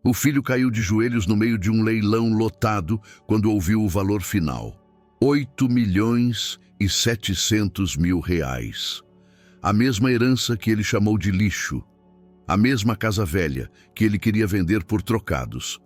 O filho caiu de joelhos no meio de um leilão lotado quando ouviu o valor final: 8.700.000 reais. A mesma herança que ele chamou de lixo, a mesma casa velha que ele queria vender por trocados,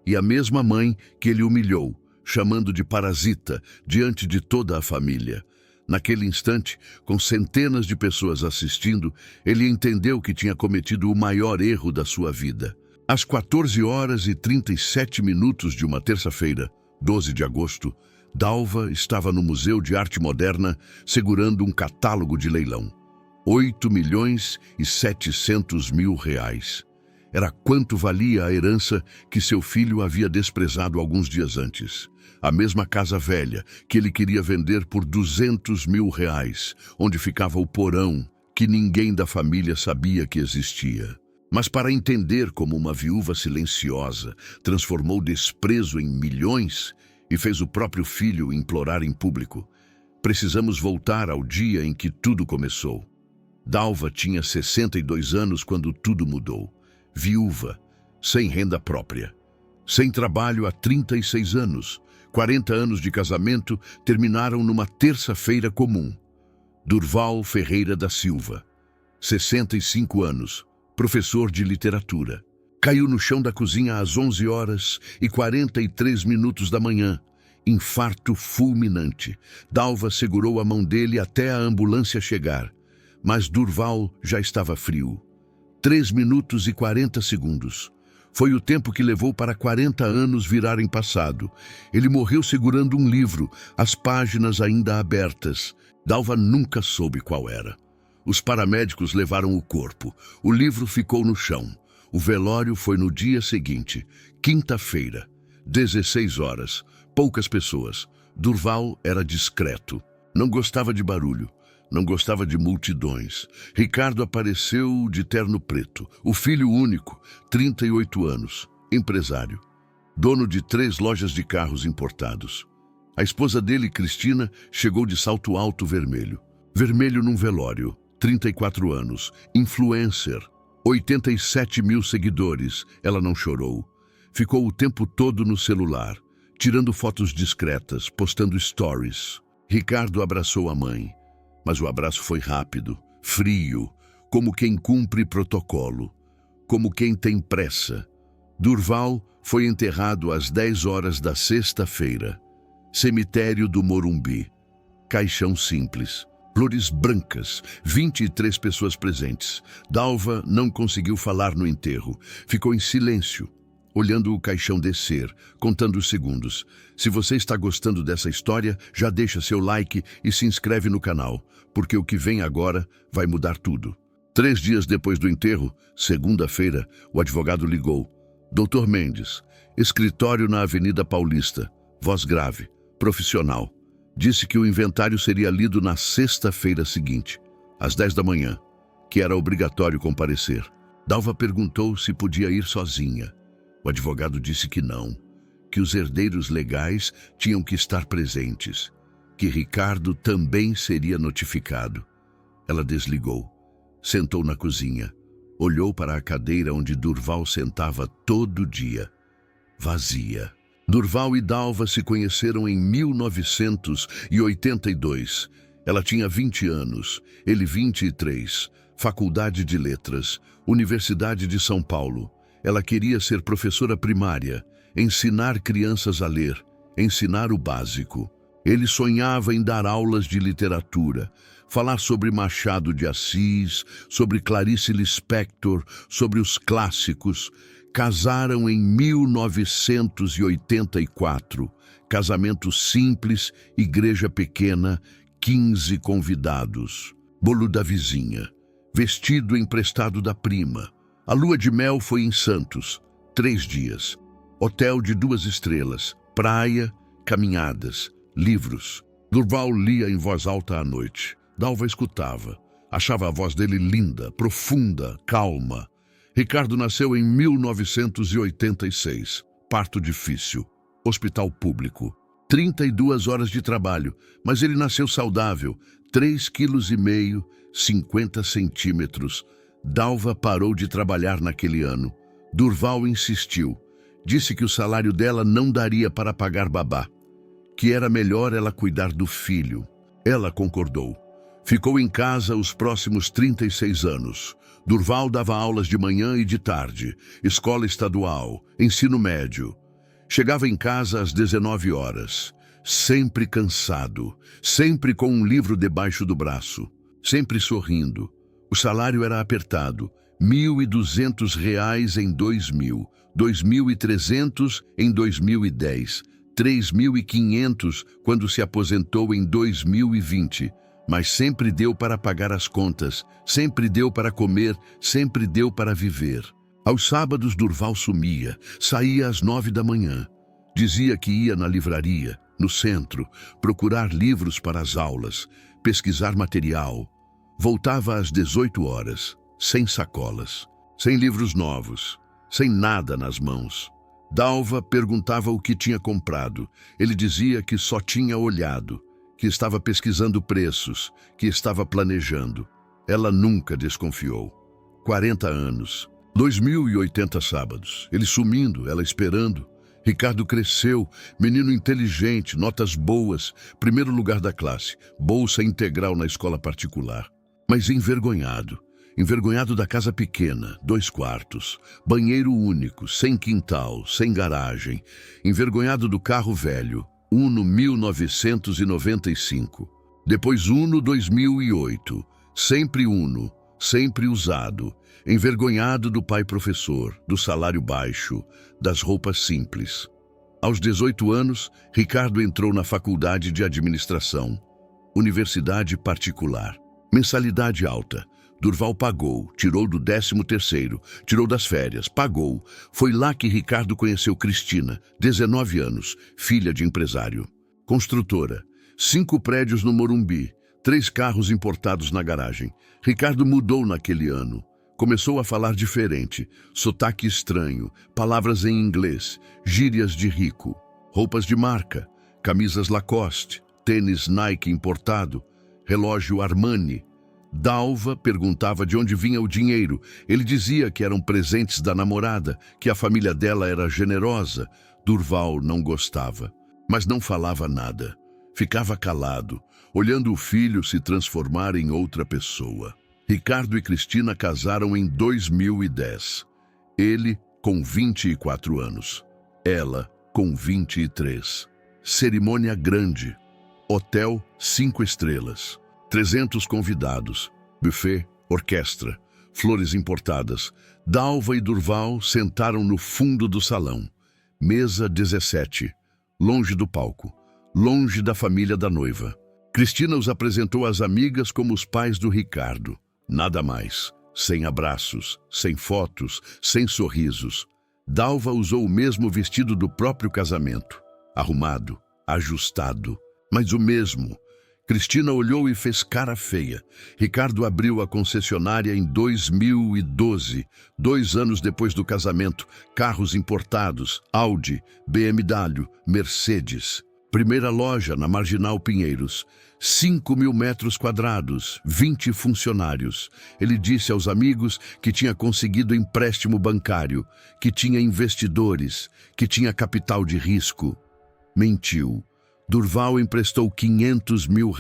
e a mesma mãe que ele humilhou, chamando de parasita diante de toda a família. Naquele instante, com centenas de pessoas assistindo, ele entendeu que tinha cometido o maior erro da sua vida. Às 14h37 de uma terça-feira, 12 de agosto, Dalva estava no Museu de Arte Moderna segurando um catálogo de leilão. 8.700.000 reais. Era quanto valia a herança que seu filho havia desprezado alguns dias antes. A mesma casa velha que ele queria vender por 200.000 reais, onde ficava o porão que ninguém da família sabia que existia. Mas para entender como uma viúva silenciosa transformou desprezo em milhões e fez o próprio filho implorar em público, precisamos voltar ao dia em que tudo começou. Dalva tinha 62 anos quando tudo mudou. Viúva, sem renda própria, sem trabalho há 36 anos, 40 anos de casamento terminaram numa terça-feira comum. Durval Ferreira da Silva, 65 anos, professor de literatura. Caiu no chão da cozinha às 11h43 da manhã. Infarto fulminante. Dalva segurou a mão dele até a ambulância chegar, mas Durval já estava frio. 3 minutos e 40 segundos. Foi o tempo que levou para 40 anos virarem passado. Ele morreu segurando um livro, as páginas ainda abertas. Dalva nunca soube qual era. Os paramédicos levaram o corpo. O livro ficou no chão. O velório foi no dia seguinte, quinta-feira, 16 horas. Poucas pessoas. Durval era discreto. Não gostava de barulho. Não gostava de multidões. Ricardo apareceu de terno preto. O filho único, 38 anos, empresário. Dono de 3 lojas de carros importados. A esposa dele, Cristina, chegou de salto alto vermelho. Vermelho num velório. 34 anos, influencer, 87.000 seguidores. Ela não chorou. Ficou o tempo todo no celular, tirando fotos discretas, postando stories. Ricardo abraçou a mãe, mas o abraço foi rápido, frio, como quem cumpre protocolo, como quem tem pressa. Durval foi enterrado às 10 horas da sexta-feira. Cemitério do Morumbi. Caixão simples. Flores brancas, 23 pessoas presentes. Dalva não conseguiu falar no enterro. Ficou em silêncio, olhando o caixão descer, contando os segundos. Se você está gostando dessa história, já deixa seu like e se inscreve no canal, porque o que vem agora vai mudar tudo. 3 dias depois do enterro, segunda-feira, o advogado ligou. Dr. Mendes, escritório na Avenida Paulista, voz grave, profissional. Disse que o inventário seria lido na sexta-feira seguinte, às 10 da manhã, que era obrigatório comparecer. Dalva perguntou se podia ir sozinha. O advogado disse que não, que os herdeiros legais tinham que estar presentes, que Ricardo também seria notificado. Ela desligou, sentou na cozinha, olhou para a cadeira onde Durval sentava todo dia, vazia. Durval e Dalva se conheceram em 1982. Ela tinha 20 anos, ele 23, Faculdade de Letras, Universidade de São Paulo. Ela queria ser professora primária, ensinar crianças a ler, ensinar o básico. Ele sonhava em dar aulas de literatura, falar sobre Machado de Assis, sobre Clarice Lispector, sobre os clássicos. Casaram em 1984. Casamento simples, igreja pequena, 15 convidados. Bolo da vizinha. Vestido emprestado da prima. A lua de mel foi em Santos, 3 dias. Hotel de 2 estrelas, praia, caminhadas, livros. Durval lia em voz alta à noite. Dalva escutava. Achava a voz dele linda, profunda, calma. Ricardo nasceu em 1986. Parto difícil. Hospital público. 32 horas de trabalho, mas ele nasceu saudável. 3,5 quilos, 50 centímetros. Dalva parou de trabalhar naquele ano. Durval insistiu. Disse que o salário dela não daria para pagar babá, que era melhor ela cuidar do filho. Ela concordou. Ficou em casa os próximos 36 anos. Durval dava aulas de manhã e de tarde, escola estadual, ensino médio. Chegava em casa às 19 horas, sempre cansado, sempre com um livro debaixo do braço, sempre sorrindo. O salário era apertado, R$ 1.200 em 2000, 2.300 em 2010, 3.500 quando se aposentou em 2020, mas sempre deu para pagar as contas, sempre deu para comer, sempre deu para viver. Aos sábados, Durval sumia, saía às 9 da manhã. Dizia que ia na livraria, no centro, procurar livros para as aulas, pesquisar material. Voltava às 18 horas, sem sacolas, sem livros novos, sem nada nas mãos. Dalva perguntava o que tinha comprado. Ele dizia que só tinha olhado, que estava pesquisando preços, que estava planejando. Ela nunca desconfiou. 40 anos, 2.080 sábados, ele sumindo, ela esperando. Ricardo cresceu, menino inteligente, notas boas, primeiro lugar da classe, bolsa integral na escola particular. Mas envergonhado. Envergonhado da casa pequena, 2 quartos, banheiro único, sem quintal, sem garagem. Envergonhado do carro velho, Uno 1995. Depois Uno 2008. Sempre Uno, sempre usado. Envergonhado do pai professor, do salário baixo, das roupas simples. Aos 18 anos, Ricardo entrou na faculdade de administração. Universidade particular. Mensalidade alta. Durval pagou, tirou do 13º, tirou das férias, pagou. Foi lá que Ricardo conheceu Cristina, 19 anos, filha de empresário. Construtora, 5 prédios no Morumbi, 3 carros importados na garagem. Ricardo mudou naquele ano. Começou a falar diferente, sotaque estranho, palavras em inglês, gírias de rico, roupas de marca, camisas Lacoste, tênis Nike importado, relógio Armani. Dalva perguntava de onde vinha o dinheiro. Ele dizia que eram presentes da namorada, que a família dela era generosa. Durval não gostava, mas não falava nada. Ficava calado, olhando o filho se transformar em outra pessoa. Ricardo e Cristina casaram em 2010. Ele com 24 anos. Ela com 23. Cerimônia grande. Hotel 5 estrelas. 300 convidados, buffet, orquestra, flores importadas. Dalva e Durval sentaram no fundo do salão. Mesa 17, longe do palco, longe da família da noiva. Cristina os apresentou às amigas como os pais do Ricardo. Nada mais, sem abraços, sem fotos, sem sorrisos. Dalva usou o mesmo vestido do próprio casamento, arrumado, ajustado, mas o mesmo. Cristina olhou e fez cara feia. Ricardo abriu a concessionária em 2012, 2 anos depois do casamento. Carros importados, Audi, BMW, Mercedes. Primeira loja na Marginal Pinheiros. 5.000 metros quadrados, 20 funcionários. Ele disse aos amigos que tinha conseguido empréstimo bancário, que tinha investidores, que tinha capital de risco. Mentiu. Durval emprestou R$500 mil,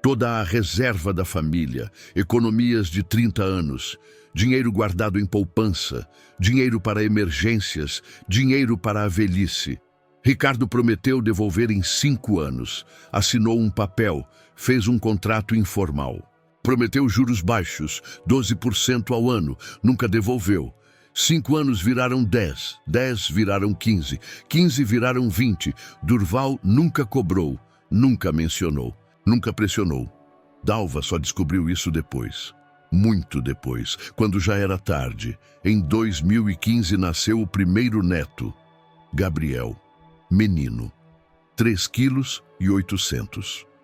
toda a reserva da família, economias de 30 anos, dinheiro guardado em poupança, dinheiro para emergências, dinheiro para a velhice. Ricardo prometeu devolver em 5 anos, assinou um papel, fez um contrato informal. Prometeu juros baixos, 12% ao ano, nunca devolveu. 5 anos viraram 10, 10 viraram 15, 15 viraram 20. Durval nunca cobrou, nunca mencionou, nunca pressionou. Dalva só descobriu isso depois, muito depois, quando já era tarde. Em 2015 nasceu o primeiro neto, Gabriel, menino, 3,8 kg.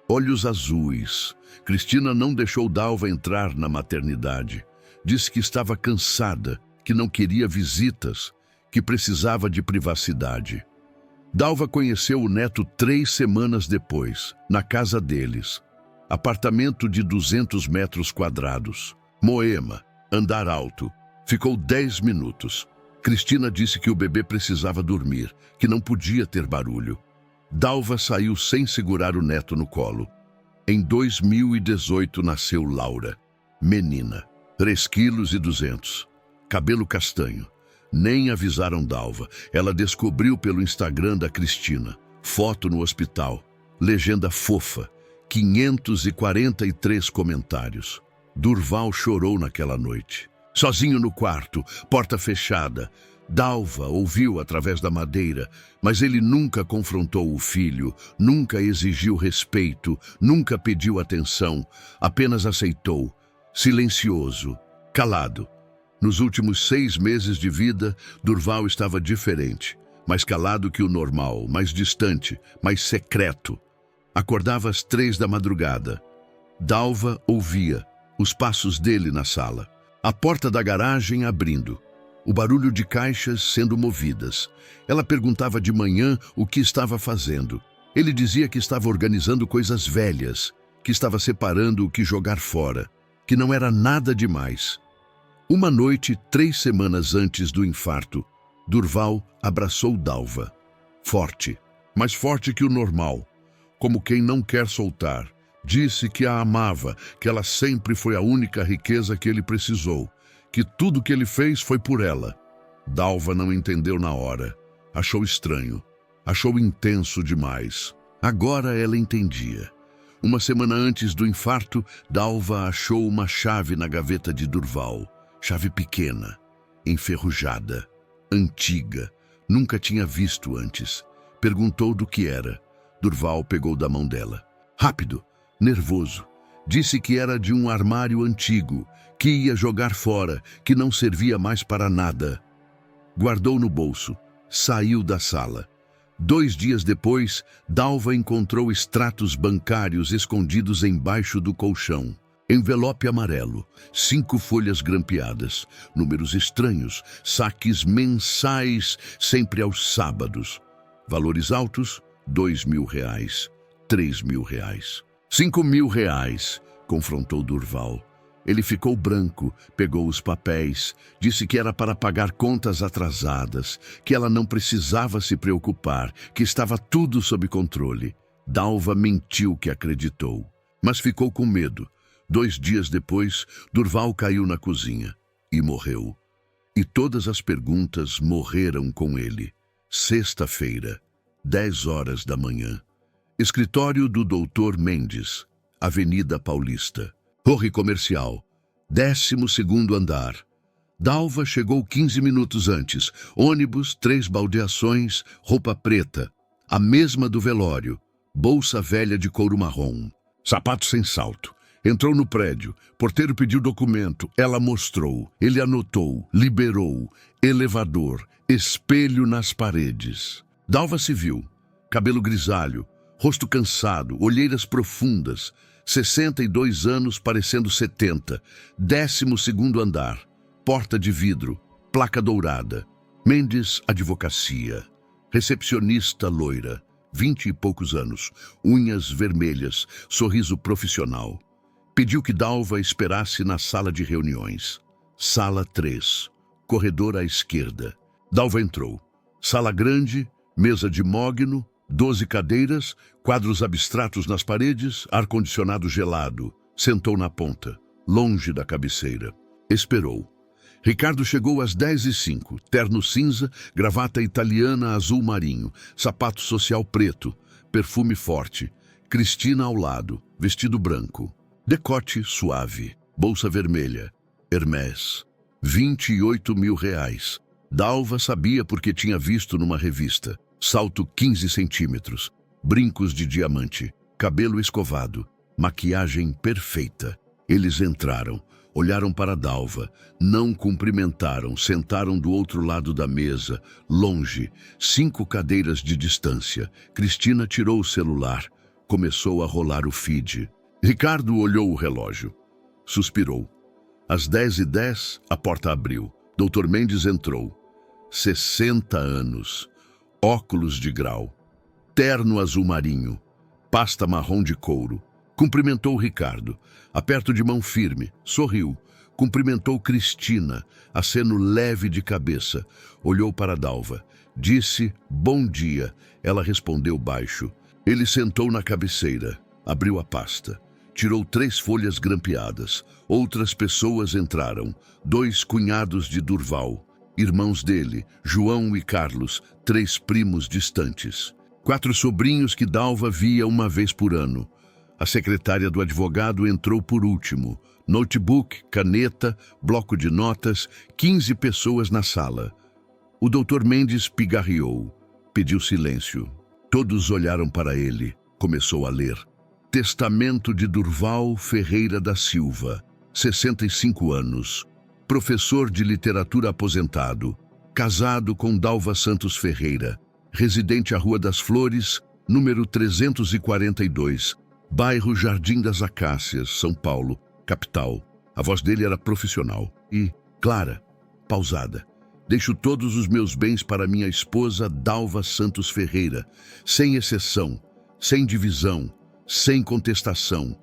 Olhos azuis. Cristina não deixou Dalva entrar na maternidade. Disse que estava cansada, que não queria visitas, que precisava de privacidade. Dalva conheceu o neto 3 semanas depois, na casa deles. Apartamento de 200 metros quadrados. Moema, andar alto. Ficou 10 minutos. Cristina disse que o bebê precisava dormir, que não podia ter barulho. Dalva saiu sem segurar o neto no colo. Em 2018 nasceu Laura, menina, 3,2 kg, cabelo castanho. Nem avisaram Dalva. Ela descobriu pelo Instagram da Cristina. Foto no hospital. Legenda fofa. 543 comentários. Durval chorou naquela noite. Sozinho no quarto, porta fechada. Dalva ouviu através da madeira, mas ele nunca confrontou o filho, nunca exigiu respeito, nunca pediu atenção, apenas aceitou, silencioso, calado. Nos últimos 6 meses de vida, Durval estava diferente, mais calado que o normal, mais distante, mais secreto. Acordava às 3 da madrugada. Dalva ouvia os passos dele na sala, a porta da garagem abrindo, o barulho de caixas sendo movidas. Ela perguntava de manhã o que estava fazendo. Ele dizia que estava organizando coisas velhas, que estava separando o que jogar fora, que não era nada demais. Uma noite, 3 semanas antes do infarto, Durval abraçou Dalva. Forte, mais forte que o normal, como quem não quer soltar. Disse que a amava, que ela sempre foi a única riqueza que ele precisou, que tudo que ele fez foi por ela. Dalva não entendeu na hora. Achou estranho. Achou intenso demais. Agora ela entendia. Uma semana antes do infarto, Dalva achou uma chave na gaveta de Durval. Chave pequena, enferrujada, antiga. Nunca tinha visto antes. Perguntou do que era. Durval pegou da mão dela. Rápido, nervoso. Disse que era de um armário antigo, que ia jogar fora, que não servia mais para nada. Guardou no bolso. Saiu da sala. 2 dias depois, Dalva encontrou extratos bancários escondidos embaixo do colchão. Envelope amarelo, 5 folhas grampeadas, números estranhos, saques mensais, sempre aos sábados. Valores altos, R$ 2.000, R$ 3.000. R$ 5.000, confrontou Durval. Ele ficou branco, pegou os papéis, disse que era para pagar contas atrasadas, que ela não precisava se preocupar, que estava tudo sob controle. Dalva mentiu que acreditou, mas ficou com medo. 2 dias depois, Durval caiu na cozinha e morreu. E todas as perguntas morreram com ele. Sexta-feira, 10 horas da manhã. Escritório do Dr. Mendes, Avenida Paulista. Torre Comercial, 12º andar. Dalva chegou 15 minutos antes. Ônibus, 3 baldeações, roupa preta. A mesma do velório. Bolsa velha de couro marrom. Sapato sem salto. Entrou no prédio. Porteiro pediu documento. Ela mostrou. Ele anotou. Liberou. Elevador. Espelho nas paredes. Dalva se viu. Cabelo grisalho. Rosto cansado. Olheiras profundas. 62 anos parecendo 70. 12º andar. Porta de vidro. Placa dourada. Mendes Advocacia. Recepcionista loira. 20 e poucos anos. Unhas vermelhas. Sorriso profissional. Pediu que Dalva esperasse na sala de reuniões. Sala 3. Corredor à esquerda. Dalva entrou. Sala grande, mesa de mogno, 12 cadeiras, quadros abstratos nas paredes, ar-condicionado gelado. Sentou na ponta, longe da cabeceira. Esperou. Ricardo chegou às 10h05, terno cinza, gravata italiana azul marinho, sapato social preto, perfume forte. Cristina ao lado, vestido branco. Decote suave, bolsa vermelha, Hermès, R$ 28.000. Dalva sabia porque tinha visto numa revista. Salto 15 centímetros, brincos de diamante, cabelo escovado, maquiagem perfeita. Eles entraram, olharam para Dalva, não cumprimentaram, sentaram do outro lado da mesa, longe, 5 cadeiras de distância. Cristina tirou o celular, começou a rolar o feed. Ricardo olhou o relógio. Suspirou. Às 10h10, a porta abriu. Dr. Mendes entrou. 60 anos. Óculos de grau. Terno azul marinho. Pasta marrom de couro. Cumprimentou Ricardo. Aperto de mão firme. Sorriu. Cumprimentou Cristina, aceno leve de cabeça. Olhou para Dalva. Disse, bom dia. Ela respondeu baixo. Ele sentou na cabeceira. Abriu a pasta. Tirou 3 folhas grampeadas. Outras pessoas entraram. 2 cunhados de Durval. Irmãos dele, João e Carlos, 3 primos distantes. 4 sobrinhos que Dalva via uma vez por ano. A secretária do advogado entrou por último. Notebook, caneta, bloco de notas, 15 pessoas na sala. O Dr. Mendes pigarreou. Pediu silêncio. Todos olharam para ele. Começou a ler. Testamento de Durval Ferreira da Silva, 65 anos. Professor de literatura aposentado. Casado com Dalva Santos Ferreira. Residente à Rua das Flores, número 342. Bairro Jardim das Acácias, São Paulo, capital. A voz dele era profissional e clara, pausada. Deixo todos os meus bens para minha esposa Dalva Santos Ferreira, sem exceção, sem divisão, sem contestação.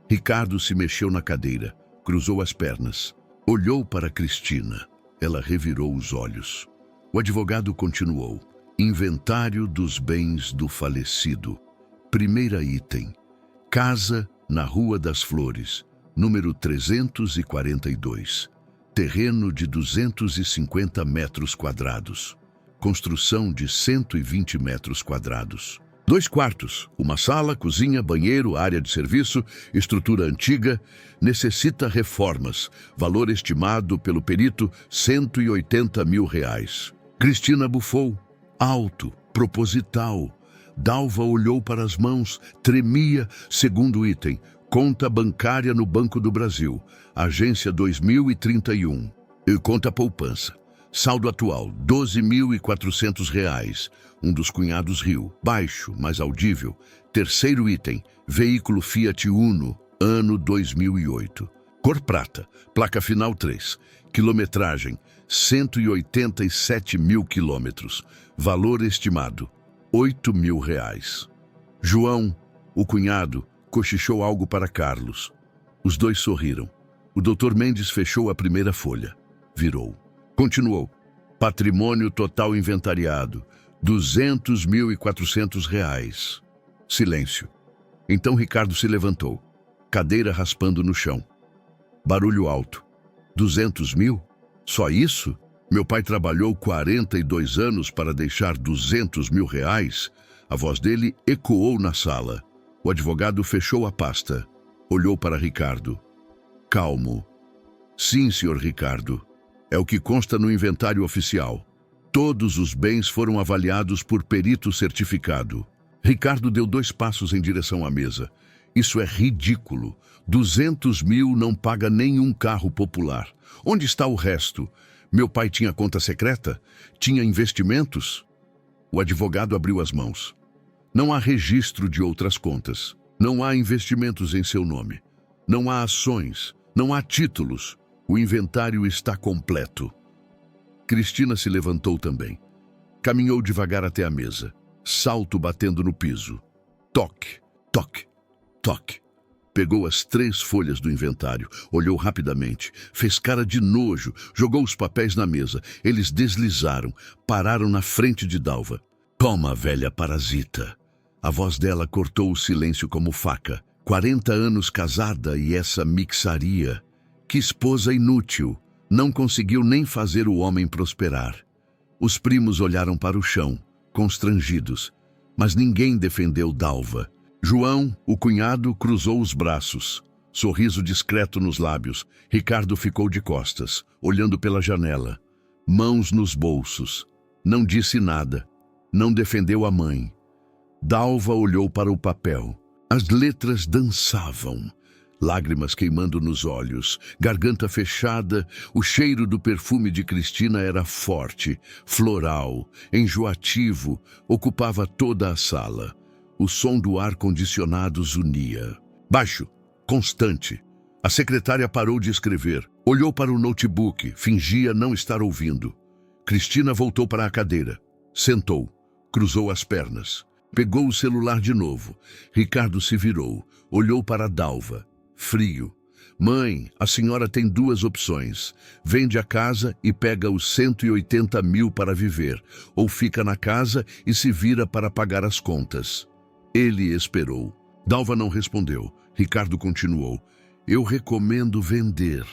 Ricardo se mexeu na cadeira, cruzou as pernas, olhou para Cristina. Ela revirou os olhos. O advogado continuou. Inventário dos bens do falecido. Primeiro item. Casa na Rua das Flores, número 342. Terreno de 250 metros quadrados. Construção de 120 metros quadrados. 2 quartos, uma sala, cozinha, banheiro, área de serviço, estrutura antiga, necessita reformas. Valor estimado pelo perito, R$180 mil. Cristina bufou. Alto, proposital. Dalva olhou para as mãos, tremia. Segundo item, conta bancária no Banco do Brasil, agência 2031. E conta poupança. Saldo atual, R$12.400. Um dos cunhados riu, baixo, mas audível. Terceiro item, veículo Fiat Uno, ano 2008. Cor prata, placa final 3. Quilometragem, 187 mil quilômetros. Valor estimado, R$8 mil. João, o cunhado, cochichou algo para Carlos. Os dois sorriram. O Dr. Mendes fechou a primeira folha. Virou. Continuou. Patrimônio total inventariado, R$200.400. Silêncio. Então Ricardo se levantou. Cadeira raspando no chão. Barulho alto. 200 mil? Só isso? Meu pai trabalhou 42 anos para deixar R$200 mil? A voz dele ecoou na sala. O advogado fechou a pasta. Olhou para Ricardo. Calmo. Sim, senhor Ricardo. É o que consta no inventário oficial. Todos os bens foram avaliados por perito certificado. Ricardo deu 2 passos em direção à mesa. Isso é ridículo. 200 mil não paga nenhum carro popular. Onde está o resto? Meu pai tinha conta secreta? Tinha investimentos? O advogado abriu as mãos. Não há registro de outras contas. Não há investimentos em seu nome. Não há ações. Não há títulos. O inventário está completo. Cristina se levantou também. Caminhou devagar até a mesa. Salto batendo no piso. Toque, toque, toque. Pegou as 3 folhas do inventário, olhou rapidamente, fez cara de nojo, jogou os papéis na mesa. Eles deslizaram, pararam na frente de Dalva. Toma, velha parasita. A voz dela cortou o silêncio como faca. 40 anos casada e essa mixaria. Que esposa inútil. Não conseguiu nem fazer o homem prosperar. Os primos olharam para o chão, constrangidos, mas ninguém defendeu Dalva. João, o cunhado, cruzou os braços. Sorriso discreto nos lábios. Ricardo ficou de costas, olhando pela janela. Mãos nos bolsos. Não disse nada. Não defendeu a mãe. Dalva olhou para o papel. As letras dançavam. Lágrimas queimando nos olhos, garganta fechada, o cheiro do perfume de Cristina era forte, floral, enjoativo, ocupava toda a sala. O som do ar-condicionado os unia. Baixo, constante. A secretária parou de escrever, olhou para o notebook, fingia não estar ouvindo. Cristina voltou para a cadeira, sentou, cruzou as pernas, pegou o celular de novo. Ricardo se virou, olhou para Dalva. Frio, Mãe, a senhora tem duas opções. Vende a casa e pega os 180 mil para viver, ou fica na casa e se vira para pagar as contas. Ele esperou. Dalva não respondeu. Ricardo continuou. Eu recomendo vender.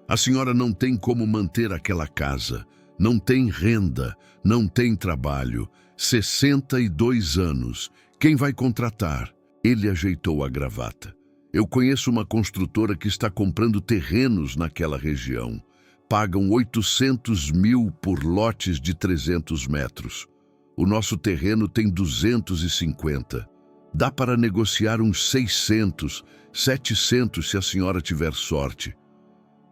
A senhora não tem como manter aquela casa. Não tem renda, não tem trabalho. 62 anos. Quem vai contratar? Ele ajeitou a gravata. Eu conheço uma construtora que está comprando terrenos naquela região. Pagam 800 mil por lotes de 300 metros. O nosso terreno tem 250. Dá para negociar uns 600, 700 se a senhora tiver sorte.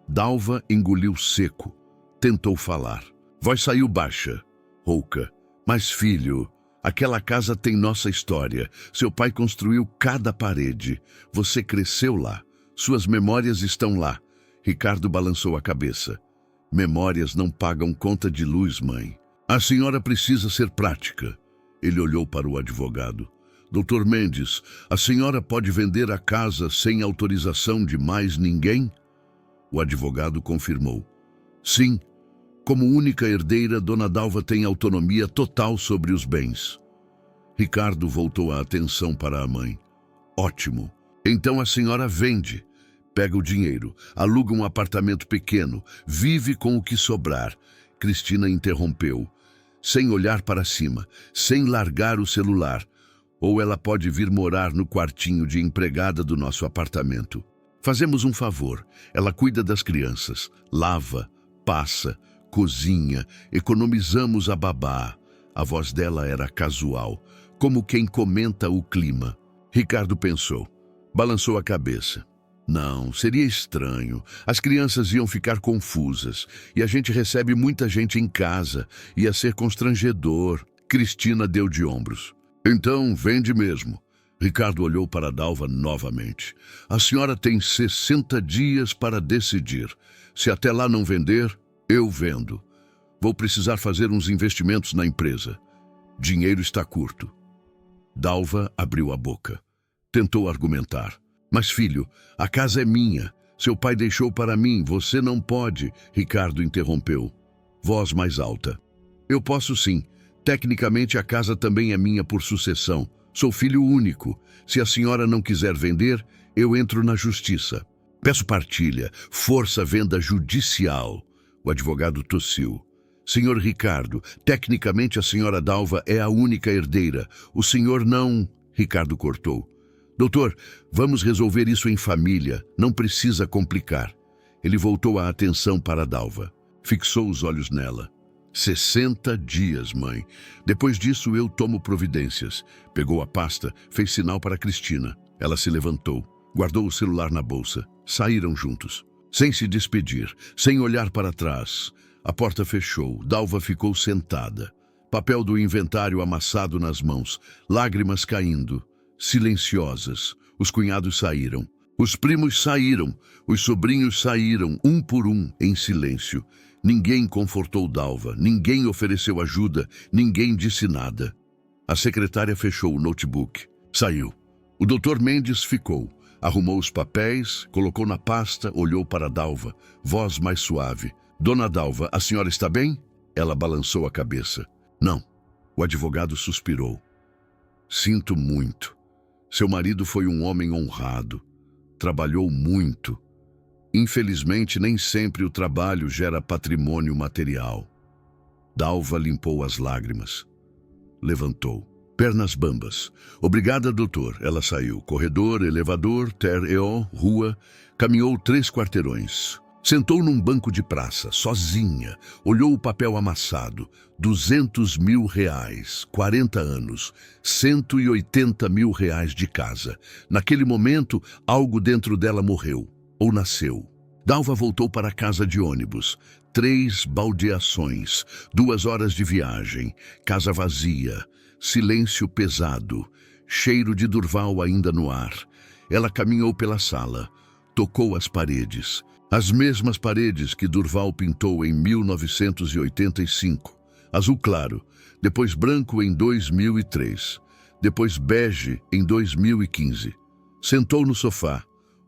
Dalva engoliu seco. Tentou falar. Voz saiu baixa, rouca. Mas, filho, aquela casa tem nossa história. Seu pai construiu cada parede. Você cresceu lá. Suas memórias estão lá. Ricardo balançou a cabeça. Memórias não pagam conta de luz, mãe. A senhora precisa ser prática. Ele olhou para o advogado. Doutor Mendes, a senhora pode vender a casa sem autorização de mais ninguém? O advogado confirmou. Sim. Como única herdeira, Dona Dalva tem autonomia total sobre os bens. Ricardo voltou a atenção para a mãe. Ótimo. Então a senhora vende. Pega o dinheiro, aluga um apartamento pequeno, vive com o que sobrar. Cristina interrompeu, sem olhar para cima, sem largar o celular. Ou ela pode vir morar no quartinho de empregada do nosso apartamento. Fazemos um favor. Ela cuida das crianças, lava, passa, cozinha, economizamos a babá. A voz dela era casual, como quem comenta o clima. Ricardo pensou, balançou a cabeça. Não, seria estranho. As crianças iam ficar confusas. E a gente recebe muita gente em casa. Ia ser constrangedor. Cristina deu de ombros. Então, vende mesmo. Ricardo olhou para Dalva novamente. A senhora tem 60 dias para decidir. Se até lá não vender, eu vendo. Vou precisar fazer uns investimentos na empresa. Dinheiro está curto. Dalva abriu a boca. Tentou argumentar. Mas, filho, a casa é minha. Seu pai deixou para mim. Você não pode. Ricardo interrompeu. Voz mais alta. Eu posso sim. Tecnicamente, a casa também é minha por sucessão. Sou filho único. Se a senhora não quiser vender, eu entro na justiça. Peço partilha. Força venda judicial. O advogado tossiu. Senhor Ricardo, tecnicamente a senhora Dalva é a única herdeira. O senhor não... Ricardo cortou. Doutor, vamos resolver isso em família. Não precisa complicar. Ele voltou a atenção para Dalva. Fixou os olhos nela. 60 dias, mãe. Depois disso eu tomo providências. Pegou a pasta, fez sinal para Cristina. Ela se levantou, guardou o celular na bolsa. Saíram juntos. Sem se despedir, sem olhar para trás. A porta fechou. Dalva ficou sentada. Papel do inventário amassado nas mãos. Lágrimas caindo. Silenciosas. Os cunhados saíram. Os primos saíram. Os sobrinhos saíram, um por um, em silêncio. Ninguém confortou Dalva, ninguém ofereceu ajuda, ninguém disse nada. A secretária fechou o notebook. Saiu. O doutor Mendes ficou. Arrumou os papéis, colocou na pasta, olhou para Dalva. Voz mais suave. Dona Dalva, a senhora está bem? Ela balançou a cabeça. Não. O advogado suspirou. Sinto muito. Seu marido foi um homem honrado. Trabalhou muito. Infelizmente, nem sempre o trabalho gera patrimônio material. Dalva limpou as lágrimas. Levantou. Pernas bambas. Obrigada, doutor. Ela saiu. Corredor, elevador, rua. Caminhou 3 quarteirões. Sentou num banco de praça, sozinha. Olhou o papel amassado. 200 mil reais. 40 anos. 180 mil reais de casa. Naquele momento, algo dentro dela morreu. Ou nasceu. Dalva voltou para a casa de ônibus. 3 baldeações, 2 horas de viagem, casa vazia, silêncio pesado, cheiro de Durval ainda no ar. Ela caminhou pela sala, tocou as paredes, as mesmas paredes que Durval pintou em 1985. Azul claro, depois branco em 2003, depois bege em 2015. Sentou no sofá.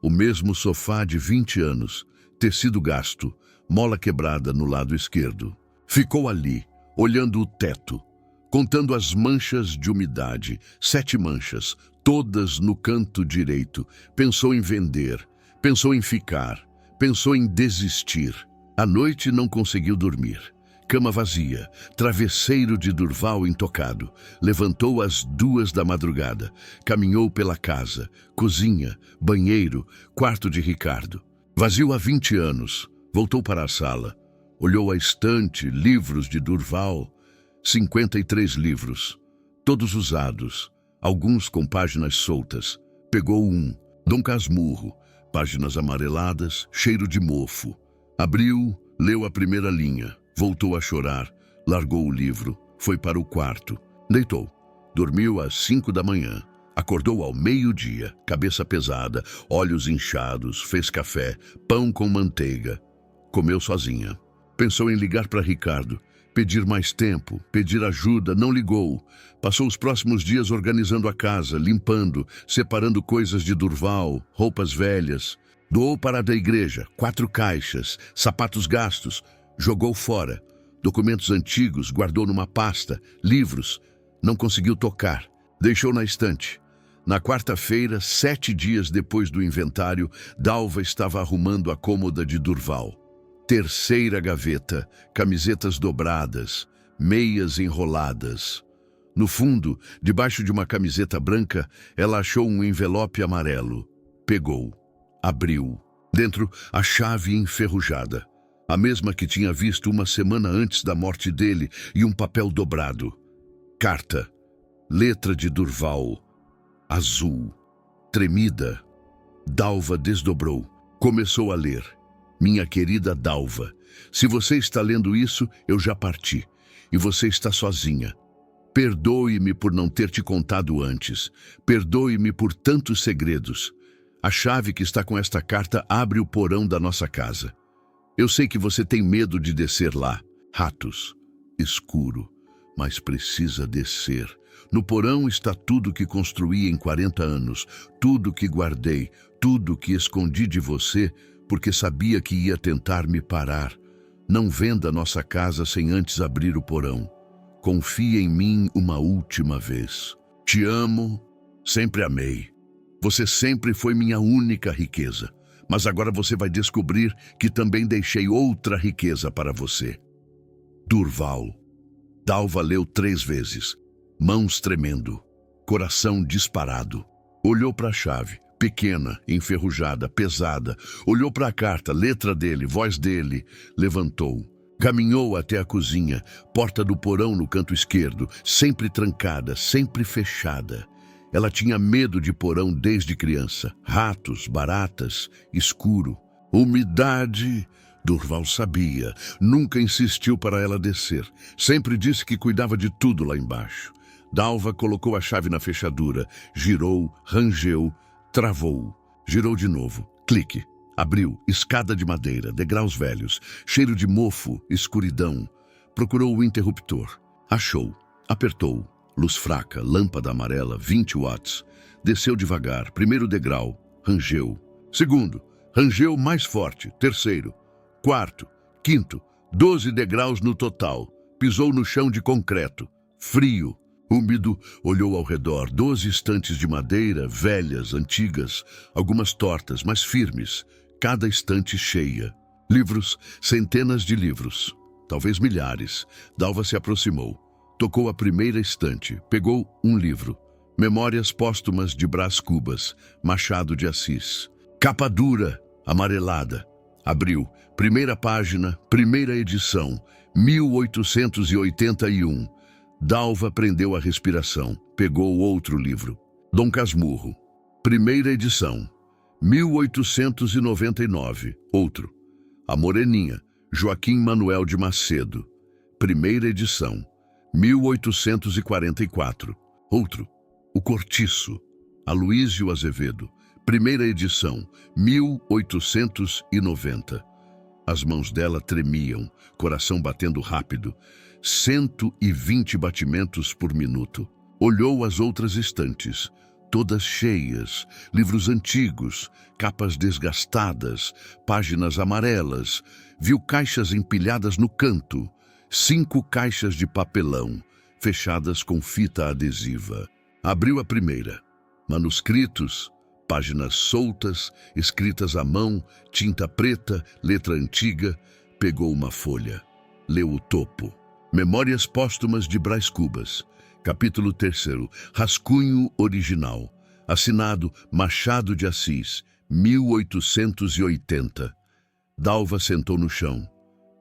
O mesmo sofá de 20 anos, tecido gasto, mola quebrada no lado esquerdo. Ficou ali, olhando o teto, contando as manchas de umidade, 7 manchas, todas no canto direito. Pensou em vender, pensou em ficar, pensou em desistir. À noite não conseguiu dormir. Cama vazia, travesseiro de Durval intocado. Levantou às 2 da madrugada, caminhou pela casa, cozinha, banheiro, quarto de Ricardo. Vazio há 20 anos, voltou para a sala. Olhou a estante, livros de Durval, 53 livros, todos usados, alguns com páginas soltas. Pegou um, Dom Casmurro, páginas amareladas, cheiro de mofo. Abriu, leu a primeira linha, voltou a chorar, largou o livro, foi para o quarto, deitou. Dormiu às 5 da manhã, acordou ao meio-dia, cabeça pesada, olhos inchados, fez café, pão com manteiga. Comeu sozinha. Pensou em ligar para Ricardo, pedir mais tempo, pedir ajuda, não ligou. Passou os próximos dias organizando a casa, limpando, separando coisas de Durval, roupas velhas. Doou para a da igreja, 4 caixas, sapatos gastos, jogou fora. Documentos antigos, guardou numa pasta, livros, não conseguiu tocar, deixou na estante. Na quarta-feira, 7 dias depois do inventário, Dalva estava arrumando a cômoda de Durval. Terceira gaveta, camisetas dobradas, meias enroladas. No fundo, debaixo de uma camiseta branca, ela achou um envelope amarelo. Pegou, abriu. Dentro, a chave enferrujada, a mesma que tinha visto uma semana antes da morte dele, e um papel dobrado. Carta, letra de Durval, azul, tremida. Dalva desdobrou, começou a ler. Minha querida Dalva, se você está lendo isso, eu já parti, e você está sozinha. Perdoe-me por não ter te contado antes. Perdoe-me por tantos segredos. A chave que está com esta carta abre o porão da nossa casa. Eu sei que você tem medo de descer lá. Ratos, escuro, mas precisa descer. No porão está tudo que construí em 40 anos, tudo que guardei, tudo que escondi de você, porque sabia que ia tentar me parar. Não venda nossa casa sem antes abrir o porão. Confie em mim uma última vez. Te amo, sempre amei. Você sempre foi minha única riqueza. Mas agora você vai descobrir que também deixei outra riqueza para você. Durval. Dalva leu 3 vezes. Mãos tremendo. Coração disparado. Olhou para a chave. Pequena, enferrujada, pesada. Olhou para a carta, letra dele, voz dele. Levantou. Caminhou até a cozinha, porta do porão no canto esquerdo, sempre trancada, sempre fechada. Ela tinha medo de porão desde criança. Ratos, baratas, escuro. Umidade. Durval sabia. Nunca insistiu para ela descer. Sempre disse que cuidava de tudo lá embaixo. Dalva colocou a chave na fechadura, girou, rangeu, travou. Girou de novo. Clique. Abriu. Escada de madeira, degraus velhos, cheiro de mofo, escuridão. Procurou o interruptor. Achou. Apertou. Luz fraca, lâmpada amarela, 20 watts. Desceu devagar. Primeiro degrau. Rangeu. Segundo. Rangeu mais forte. Terceiro. Quarto. Quinto. 12 degraus no total. Pisou no chão de concreto. Frio. Úmido, olhou ao redor. 12 estantes de madeira, velhas, antigas, algumas tortas, mas firmes, cada estante cheia. Livros, centenas de livros, talvez milhares. Dalva se aproximou, tocou a primeira estante, pegou um livro. Memórias póstumas de Brás Cubas, Machado de Assis. Capa dura, amarelada. Abriu, primeira página, primeira edição, 1881. Dalva prendeu a respiração, pegou outro livro. Dom Casmurro, primeira edição, 1899, outro. A Moreninha, Joaquim Manuel de Macedo, primeira edição, 1844, outro. O Cortiço, Aloísio Azevedo, primeira edição, 1890. As mãos dela tremiam, coração batendo rápido, 120 batimentos por minuto. Olhou as outras estantes, todas cheias, livros antigos, capas desgastadas, páginas amarelas. Viu caixas empilhadas no canto, 5 caixas de papelão, fechadas com fita adesiva. Abriu a primeira. Manuscritos, páginas soltas, escritas à mão, tinta preta, letra antiga. Pegou uma folha. Leu o topo. Memórias Póstumas de Brás Cubas. Capítulo 3º. Rascunho original. Assinado Machado de Assis, 1880. Dalva sentou no chão.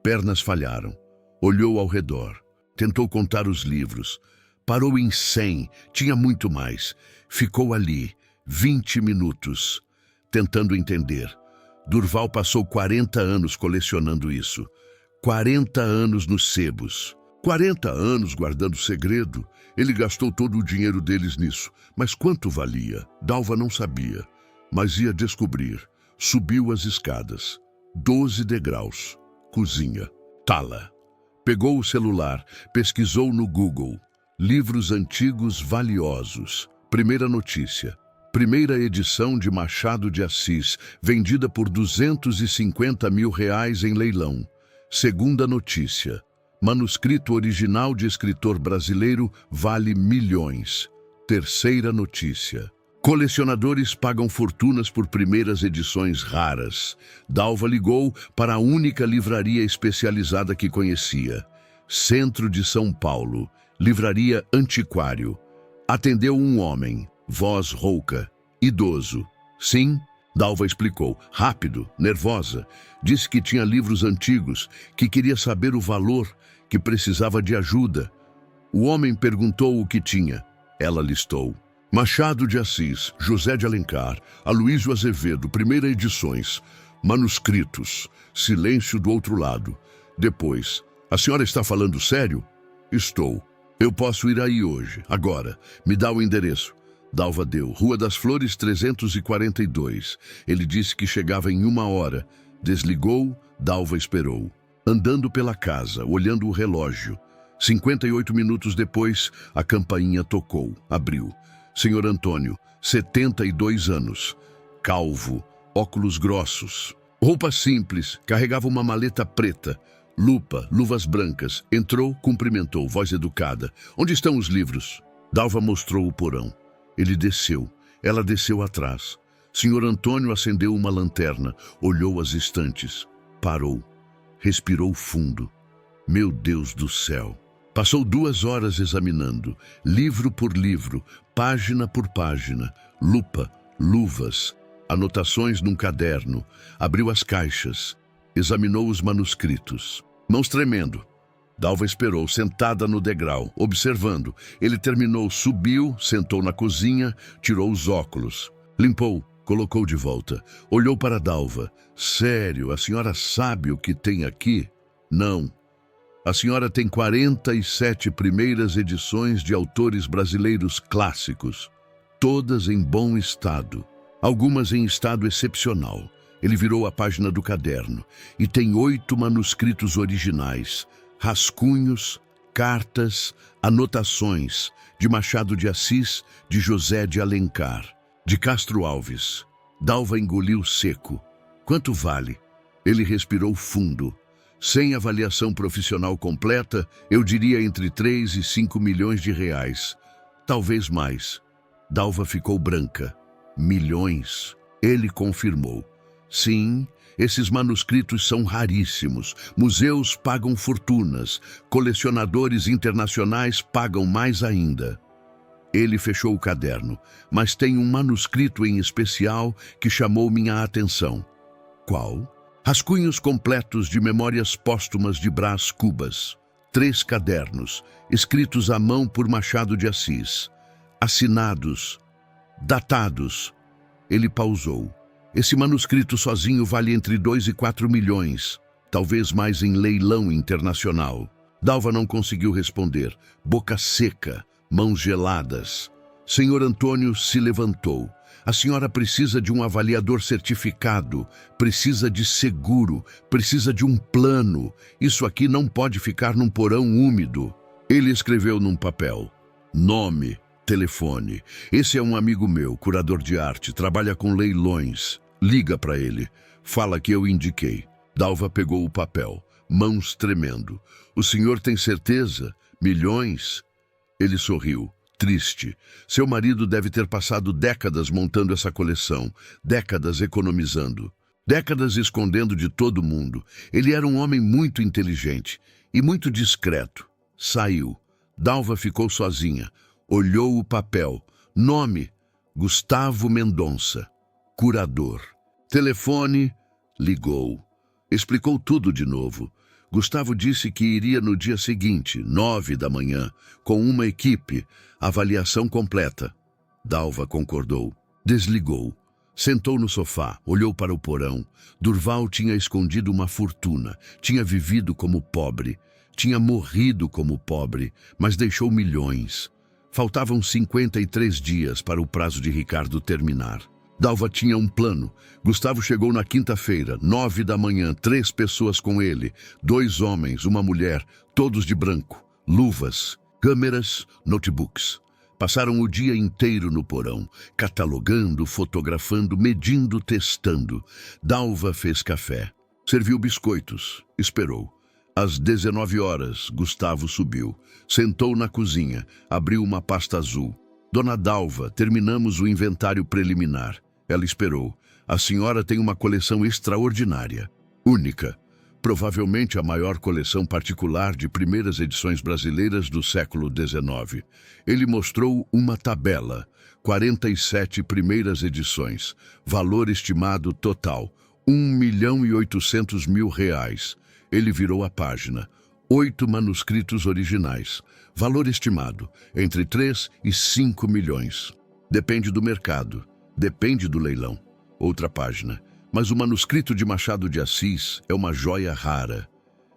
Pernas falharam. Olhou ao redor. Tentou contar os livros. Parou em 100. Tinha muito mais. Ficou ali, 20 minutos, tentando entender. Durval passou 40 anos colecionando isso. 40 anos nos sebos. 40 anos guardando segredo. Ele gastou todo o dinheiro deles nisso. Mas quanto valia? Dalva não sabia. Mas ia descobrir. Subiu as escadas. 12 degraus. Cozinha. Tala. Pegou o celular. Pesquisou no Google. Livros antigos valiosos. Primeira notícia. Primeira edição de Machado de Assis, vendida por R$250 mil em leilão. Segunda notícia. Manuscrito original de escritor brasileiro vale milhões. Terceira notícia. Colecionadores pagam fortunas por primeiras edições raras. Dalva ligou para a única livraria especializada que conhecia. Centro de São Paulo. Livraria Antiquário. Atendeu um homem, voz rouca, idoso. Sim, Dalva explicou, rápido, nervosa. Disse que tinha livros antigos, que queria saber o valor, que precisava de ajuda. O homem perguntou o que tinha. Ela listou. Machado de Assis, José de Alencar, Aloísio Azevedo, primeira edições. Manuscritos. Silêncio do outro lado. Depois, a senhora está falando sério? Estou. Eu posso ir aí hoje, agora. Me dá o endereço. Dalva deu. Rua das Flores 342. Ele disse que chegava em 1 hora. Desligou, Dalva esperou. Andando pela casa, olhando o relógio. 58 minutos depois, a campainha tocou. Abriu. Senhor Antônio, 72 anos. Calvo, óculos grossos. Roupa simples, carregava uma maleta preta. Lupa, luvas brancas. Entrou, cumprimentou, voz educada. Onde estão os livros? Dalva mostrou o porão. Ele desceu. Ela desceu atrás. Senhor Antônio acendeu uma lanterna, olhou as estantes. Parou. Respirou fundo. Meu Deus do céu! Passou 2 horas examinando, livro por livro, página por página, lupa, luvas, anotações num caderno. Abriu as caixas. Examinou os manuscritos. Mãos tremendo. Dalva esperou, sentada no degrau, observando. Ele terminou, subiu, sentou na cozinha, tirou os óculos. Limpou, colocou de volta. Olhou para Dalva. Sério, a senhora sabe o que tem aqui? Não. A senhora tem 47 primeiras edições de autores brasileiros clássicos. Todas em bom estado. Algumas em estado excepcional. Ele virou a página do caderno e tem 8 manuscritos originais, rascunhos, cartas, anotações de Machado de Assis, de José de Alencar, de Castro Alves. Dalva engoliu seco. Quanto vale? Ele respirou fundo. Sem avaliação profissional completa, eu diria entre 3 e 5 milhões de reais. Talvez mais. Dalva ficou branca. Milhões? Ele confirmou. Sim, esses manuscritos são raríssimos. Museus pagam fortunas. Colecionadores internacionais pagam mais ainda. Ele fechou o caderno, mas tem um manuscrito em especial que chamou minha atenção. Qual? Rascunhos completos de Memórias Póstumas de Brás Cubas. 3 cadernos, escritos à mão por Machado de Assis. Assinados, datados. Ele pausou. Esse manuscrito sozinho vale entre 2 e 4 milhões, talvez mais em leilão internacional. Dalva não conseguiu responder. Boca seca, mãos geladas. Senhor Antônio se levantou. A senhora precisa de um avaliador certificado, precisa de seguro, precisa de um plano. Isso aqui não pode ficar num porão úmido. Ele escreveu num papel. Nome, Telefone. Esse é um amigo meu, curador de arte, trabalha com leilões. Liga para ele. Fala que eu indiquei. Dalva pegou o papel, mãos tremendo. O senhor tem certeza? Milhões? Ele sorriu, triste. Seu marido deve ter passado décadas montando essa coleção, décadas economizando, décadas escondendo de todo mundo. Ele era um homem muito inteligente e muito discreto. Saiu. Dalva ficou sozinha. Olhou o papel. Nome: Gustavo Mendonça. Curador. Telefone. Ligou. Explicou tudo de novo. Gustavo disse que iria no dia seguinte, 9 da manhã, com uma equipe, avaliação completa. Dalva concordou. Desligou. Sentou no sofá, olhou para o porão. Durval tinha escondido uma fortuna, tinha vivido como pobre, tinha morrido como pobre, mas deixou milhões. Faltavam 53 dias para o prazo de Ricardo terminar. Dalva tinha um plano. Gustavo chegou na quinta-feira, 9 da manhã, 3 pessoas com ele, 2 homens, uma mulher, todos de branco, luvas, câmeras, notebooks. Passaram o dia inteiro no porão, catalogando, fotografando, medindo, testando. Dalva fez café, serviu biscoitos, esperou. Às 19 horas, Gustavo subiu, sentou na cozinha, abriu uma pasta azul. Dona Dalva, terminamos o inventário preliminar. Ela esperou. A senhora tem uma coleção extraordinária, única. Provavelmente a maior coleção particular de primeiras edições brasileiras do século XIX. Ele mostrou uma tabela, 47 primeiras edições, valor estimado total, R$ 1.800.000. Ele virou a página. 8 manuscritos originais, valor estimado, entre 3 e 5 milhões. Depende do mercado, depende do leilão. Outra página. Mas o manuscrito de Machado de Assis é uma joia rara.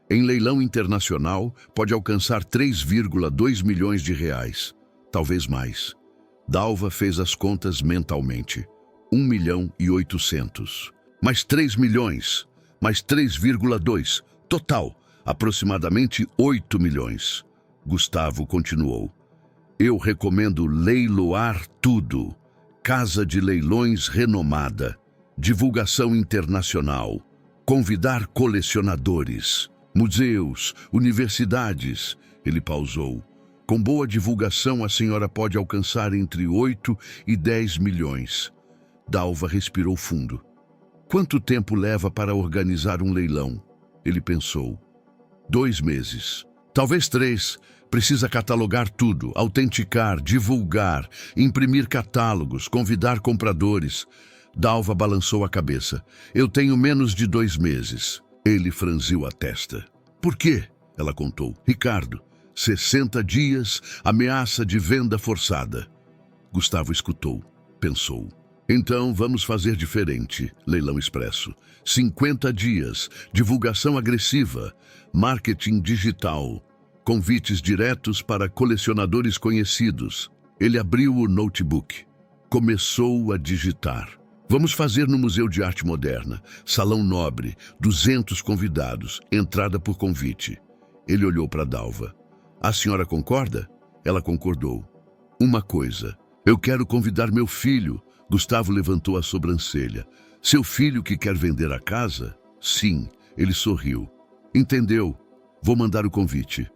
Em leilão internacional, pode alcançar 3,2 milhões de reais, talvez mais. Dalva fez as contas mentalmente. 1.800.000. Mais 3 milhões, mais 3,2, total, aproximadamente 8 milhões. Gustavo continuou. Eu recomendo leiloar tudo. Casa de leilões renomada. Divulgação internacional. Convidar colecionadores. Museus, universidades. Ele pausou. Com boa divulgação, a senhora pode alcançar entre 8 e 10 milhões. Dalva respirou fundo. Quanto tempo leva para organizar um leilão? Ele pensou. 2 meses. Talvez 3. Precisa catalogar tudo, autenticar, divulgar, imprimir catálogos, convidar compradores. Dalva balançou a cabeça. Eu tenho menos de 2 meses. Ele franziu a testa. Por quê? Ela contou. Ricardo, 60 dias, ameaça de venda forçada. Gustavo escutou, pensou. Então vamos fazer diferente. Leilão expresso. 50 dias, divulgação agressiva, marketing digital, convites diretos para colecionadores conhecidos. Ele abriu o notebook. Começou a digitar. Vamos fazer no Museu de Arte Moderna. Salão nobre, 200 convidados, entrada por convite. Ele olhou para Dalva. A senhora concorda? Ela concordou. Uma coisa, eu quero convidar meu filho. Gustavo levantou a sobrancelha. Seu filho que quer vender a casa? Sim, ele sorriu. Entendeu? Vou mandar o convite.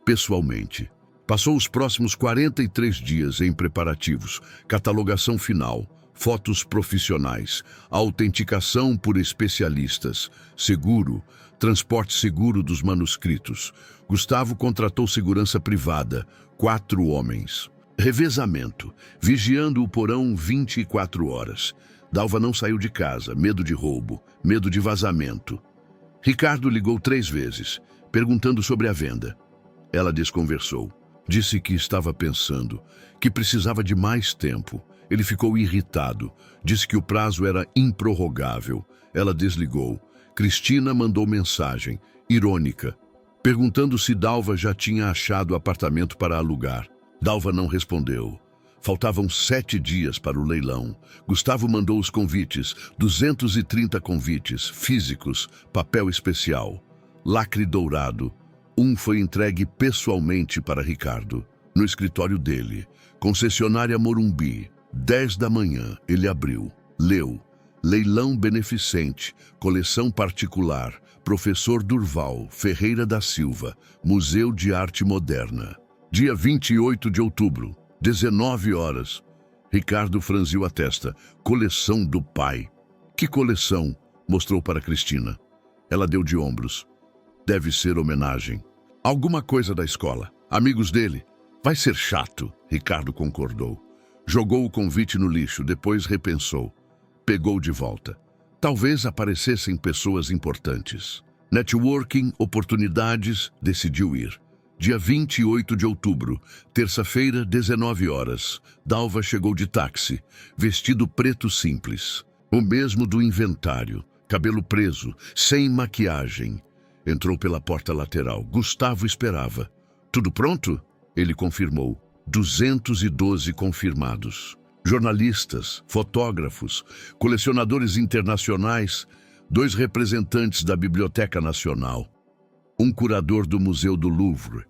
Pessoalmente. Passou os próximos 43 dias em preparativos, catalogação final, fotos profissionais, autenticação por especialistas, seguro, transporte seguro dos manuscritos. Gustavo contratou segurança privada, 4 homens. Revezamento, vigiando o porão 24 horas. Dalva não saiu de casa, medo de roubo, medo de vazamento. Ricardo ligou 3 vezes, perguntando sobre a venda. Ela desconversou. Disse que estava pensando, que precisava de mais tempo. Ele ficou irritado. Disse que o prazo era improrrogável. Ela desligou. Cristina mandou mensagem, irônica, perguntando se Dalva já tinha achado apartamento para alugar. Dalva não respondeu. Faltavam 7 dias para o leilão. Gustavo mandou os convites, 230 convites, físicos, papel especial, lacre dourado. Um foi entregue pessoalmente para Ricardo. No escritório dele, concessionária Morumbi, 10 da manhã, ele abriu, leu, leilão beneficente, coleção particular, professor Durval Ferreira da Silva, Museu de Arte Moderna. Dia 28 de outubro, 19 horas. Ricardo franziu a testa. Coleção do pai. Que coleção? Mostrou para Cristina. Ela deu de ombros. Deve ser homenagem. Alguma coisa da escola. Amigos dele. Vai ser chato, Ricardo concordou. Jogou o convite no lixo, depois repensou. Pegou de volta. Talvez aparecessem pessoas importantes. Networking, oportunidades, decidiu ir. Dia 28 de outubro, terça-feira, 19 horas. Dalva chegou de táxi, vestido preto simples. O mesmo do inventário, cabelo preso, sem maquiagem. Entrou pela porta lateral. Gustavo esperava. Tudo pronto? Ele confirmou. 212 confirmados. Jornalistas, fotógrafos, colecionadores internacionais, 2 representantes da Biblioteca Nacional, um curador do Museu do Louvre.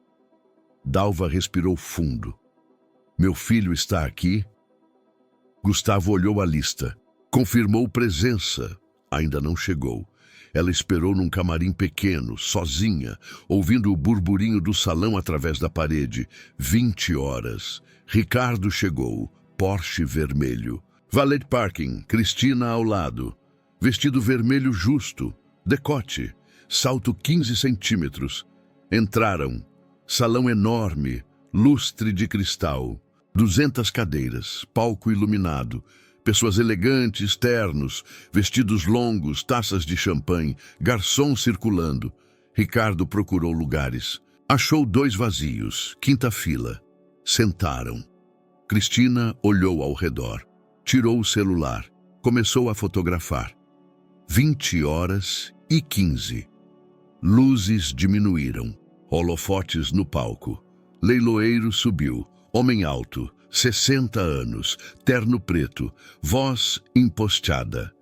Dalva respirou fundo. Meu filho está aqui? Gustavo olhou a lista. Confirmou presença. Ainda não chegou. Ela esperou num camarim pequeno, sozinha, ouvindo o burburinho do salão através da parede. 20 horas. Ricardo chegou. Porsche vermelho. Valet parking. Cristina ao lado. Vestido vermelho justo. Decote. Salto 15 centímetros. Entraram. Salão enorme, lustre de cristal, 200 cadeiras, palco iluminado, pessoas elegantes, ternos, vestidos longos, taças de champanhe, garçom circulando. Ricardo procurou lugares. Achou 2 vazios, 5ª fila. Sentaram. Cristina olhou ao redor. Tirou o celular. Começou a fotografar. 20 horas e 15. Luzes diminuíram. Holofotes no palco. Leiloeiro subiu. Homem alto, 60 anos, terno preto, voz impostada.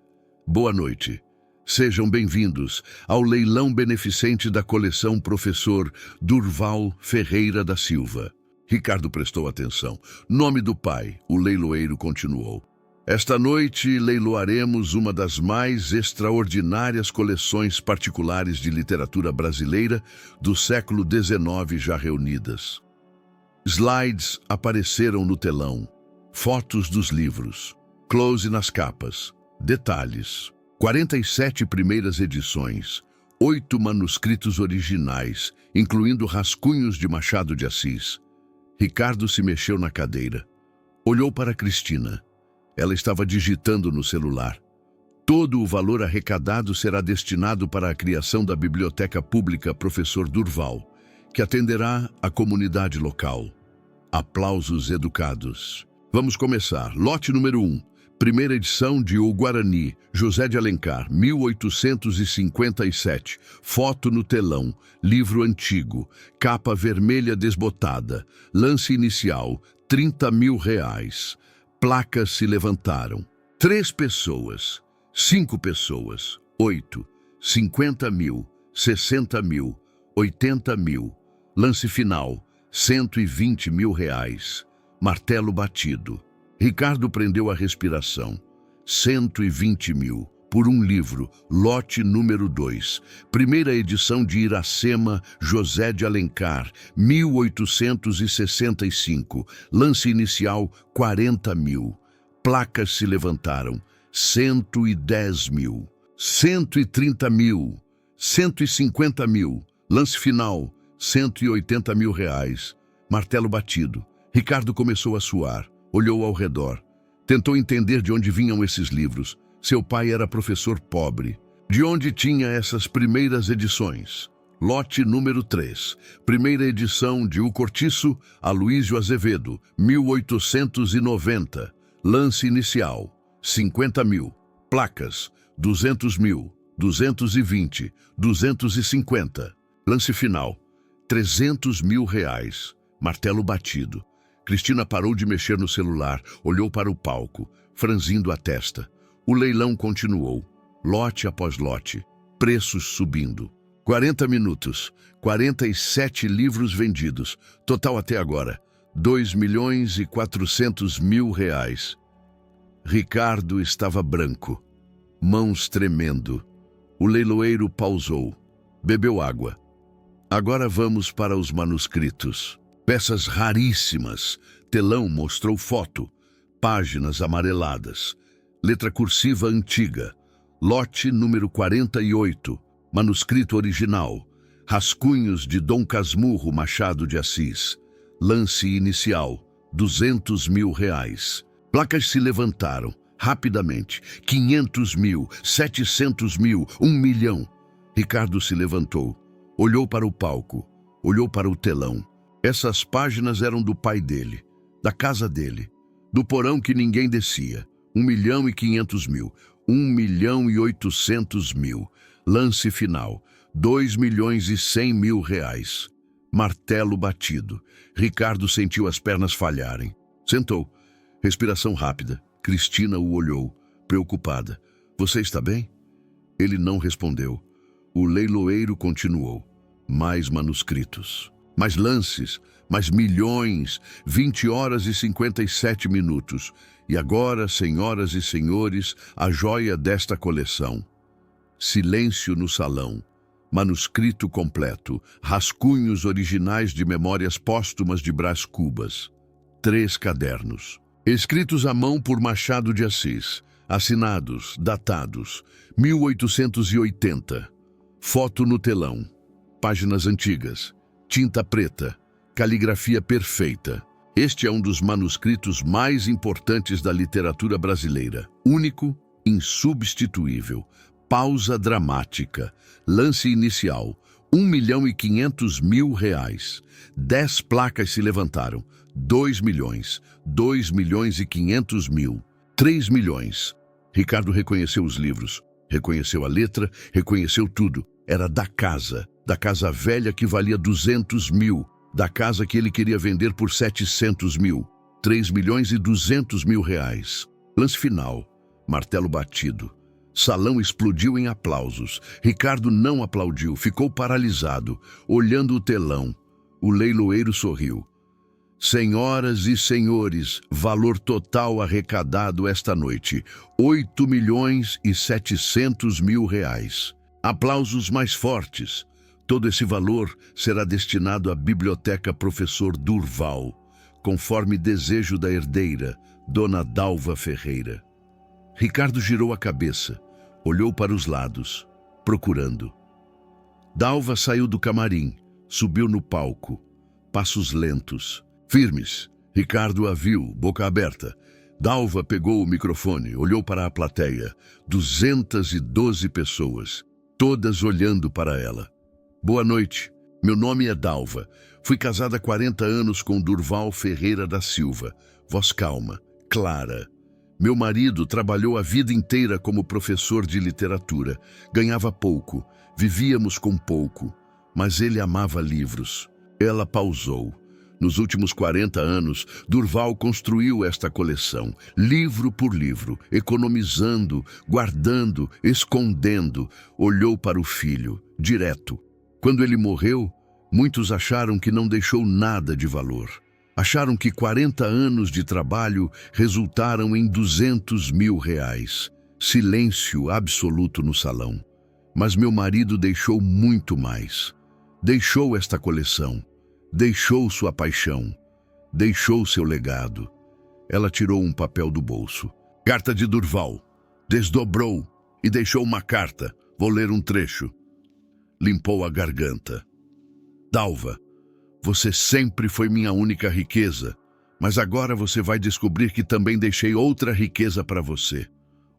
Boa noite. Sejam bem-vindos ao leilão beneficente da coleção Professor Durval Ferreira da Silva. Ricardo prestou atenção. Nome do pai, o leiloeiro continuou. Esta noite leiloaremos uma das mais extraordinárias coleções particulares de literatura brasileira do século XIX já reunidas. Slides apareceram no telão, fotos dos livros, close nas capas, detalhes, 47 primeiras edições, 8 manuscritos originais, incluindo rascunhos de Machado de Assis. Ricardo se mexeu na cadeira. Olhou para Cristina. Ela estava digitando no celular. Todo o valor arrecadado será destinado para a criação da Biblioteca Pública Professor Durval, que atenderá a comunidade local. Aplausos educados. Vamos começar. Lote número 1. Primeira edição de O Guarani, José de Alencar, 1857. Foto no telão. Livro antigo. Capa vermelha desbotada. Lance inicial, R$30 mil. Placas se levantaram. 3 pessoas, 5 pessoas, 8, 50 mil, 60 mil, 80 mil. Lance final, R$120 mil. Martelo batido. Ricardo prendeu a respiração. 120 mil. Por um livro, lote número 2. Primeira edição de Iracema, José de Alencar, 1865. Lance inicial, 40 mil. Placas se levantaram. 110 mil. 130 mil. 150 mil. Lance final, R$180 mil. Martelo batido. Ricardo começou a suar. Olhou ao redor. Tentou entender de onde vinham esses livros. Seu pai era professor pobre. De onde tinha essas primeiras edições? Lote número 3. Primeira edição de O Cortiço, Aloísio Azevedo, 1890. Lance inicial, 50 mil. Placas, 200 mil, 220, 250. Lance final, R$300 mil. Martelo batido. Cristina parou de mexer no celular, olhou para o palco, franzindo a testa. O leilão continuou, lote após lote, preços subindo. 40 minutos, 47 livros vendidos, total até agora, 2.400.000 reais. Ricardo estava branco, mãos tremendo. O leiloeiro pausou, bebeu água. Agora vamos para os manuscritos. Peças raríssimas. Telão mostrou foto. Páginas amareladas. Letra cursiva antiga. Lote número 48. Manuscrito original. Rascunhos de Dom Casmurro Machado de Assis. Lance inicial. 200.000 reais. Placas se levantaram, rapidamente. 500.000, 700.000, 1 milhão. Ricardo se levantou, olhou para o palco, olhou para o telão. Essas páginas eram do pai dele, da casa dele, do porão que ninguém descia. 1.500.000, 1.800.000. Lance final, 2.100.000 reais. Martelo batido. Ricardo sentiu as pernas falharem. Sentou. Respiração rápida. Cristina o olhou, preocupada. Você está bem? Ele não respondeu. O leiloeiro continuou. Mais manuscritos. Mais lances. Mais milhões. 20 horas e 57 minutos. E agora, senhoras e senhores, a joia desta coleção. Silêncio no salão. Manuscrito completo. Rascunhos originais de memórias póstumas de Brás Cubas. 3 cadernos. Escritos à mão por Machado de Assis. Assinados, datados. 1880. Foto no telão. Páginas antigas. Tinta preta. Caligrafia perfeita. Este é um dos manuscritos mais importantes da literatura brasileira. Único, insubstituível. Pausa dramática. Lance inicial. 1.500.000 reais. 10 placas se levantaram. 2 milhões. 2.500.000. 3 milhões. Ricardo reconheceu os livros. Reconheceu a letra. Reconheceu tudo. Era da casa velha que valia 200.000. Da casa que ele queria vender por 700.000. 3.200.000 reais. Lance final. Martelo batido. Salão explodiu em aplausos. Ricardo não aplaudiu, ficou paralisado, olhando o telão. O leiloeiro sorriu. Senhoras e senhores, valor total arrecadado esta noite, 8.700.000 reais. Aplausos mais fortes. Todo esse valor será destinado à Biblioteca Professor Durval, conforme desejo da herdeira, Dona Dalva Ferreira. Ricardo girou a cabeça, olhou para os lados, procurando. Dalva saiu do camarim, subiu no palco. Passos lentos, firmes. Ricardo a viu, boca aberta. Dalva pegou o microfone, olhou para a plateia. 212 pessoas, todas olhando para ela. Boa noite, meu nome é Dalva. Fui casada há 40 anos com Durval Ferreira da Silva. Voz calma, clara. Meu marido trabalhou a vida inteira como professor de literatura. Ganhava pouco, vivíamos com pouco, mas ele amava livros. Ela pausou. Nos últimos 40 anos, Durval construiu esta coleção, livro por livro, economizando, guardando, escondendo. Olhou para o filho, direto. Quando ele morreu, muitos acharam que não deixou nada de valor. Acharam que 40 anos de trabalho resultaram em 200.000 reais. Silêncio absoluto no salão. Mas meu marido deixou muito mais. Deixou esta coleção. Deixou sua paixão. Deixou seu legado. Ela tirou um papel do bolso. Carta de Durval. Desdobrou e deixou uma carta. Vou ler um trecho. Limpou a garganta. Dalva. Você sempre foi minha única riqueza, mas agora você vai descobrir que também deixei outra riqueza para você.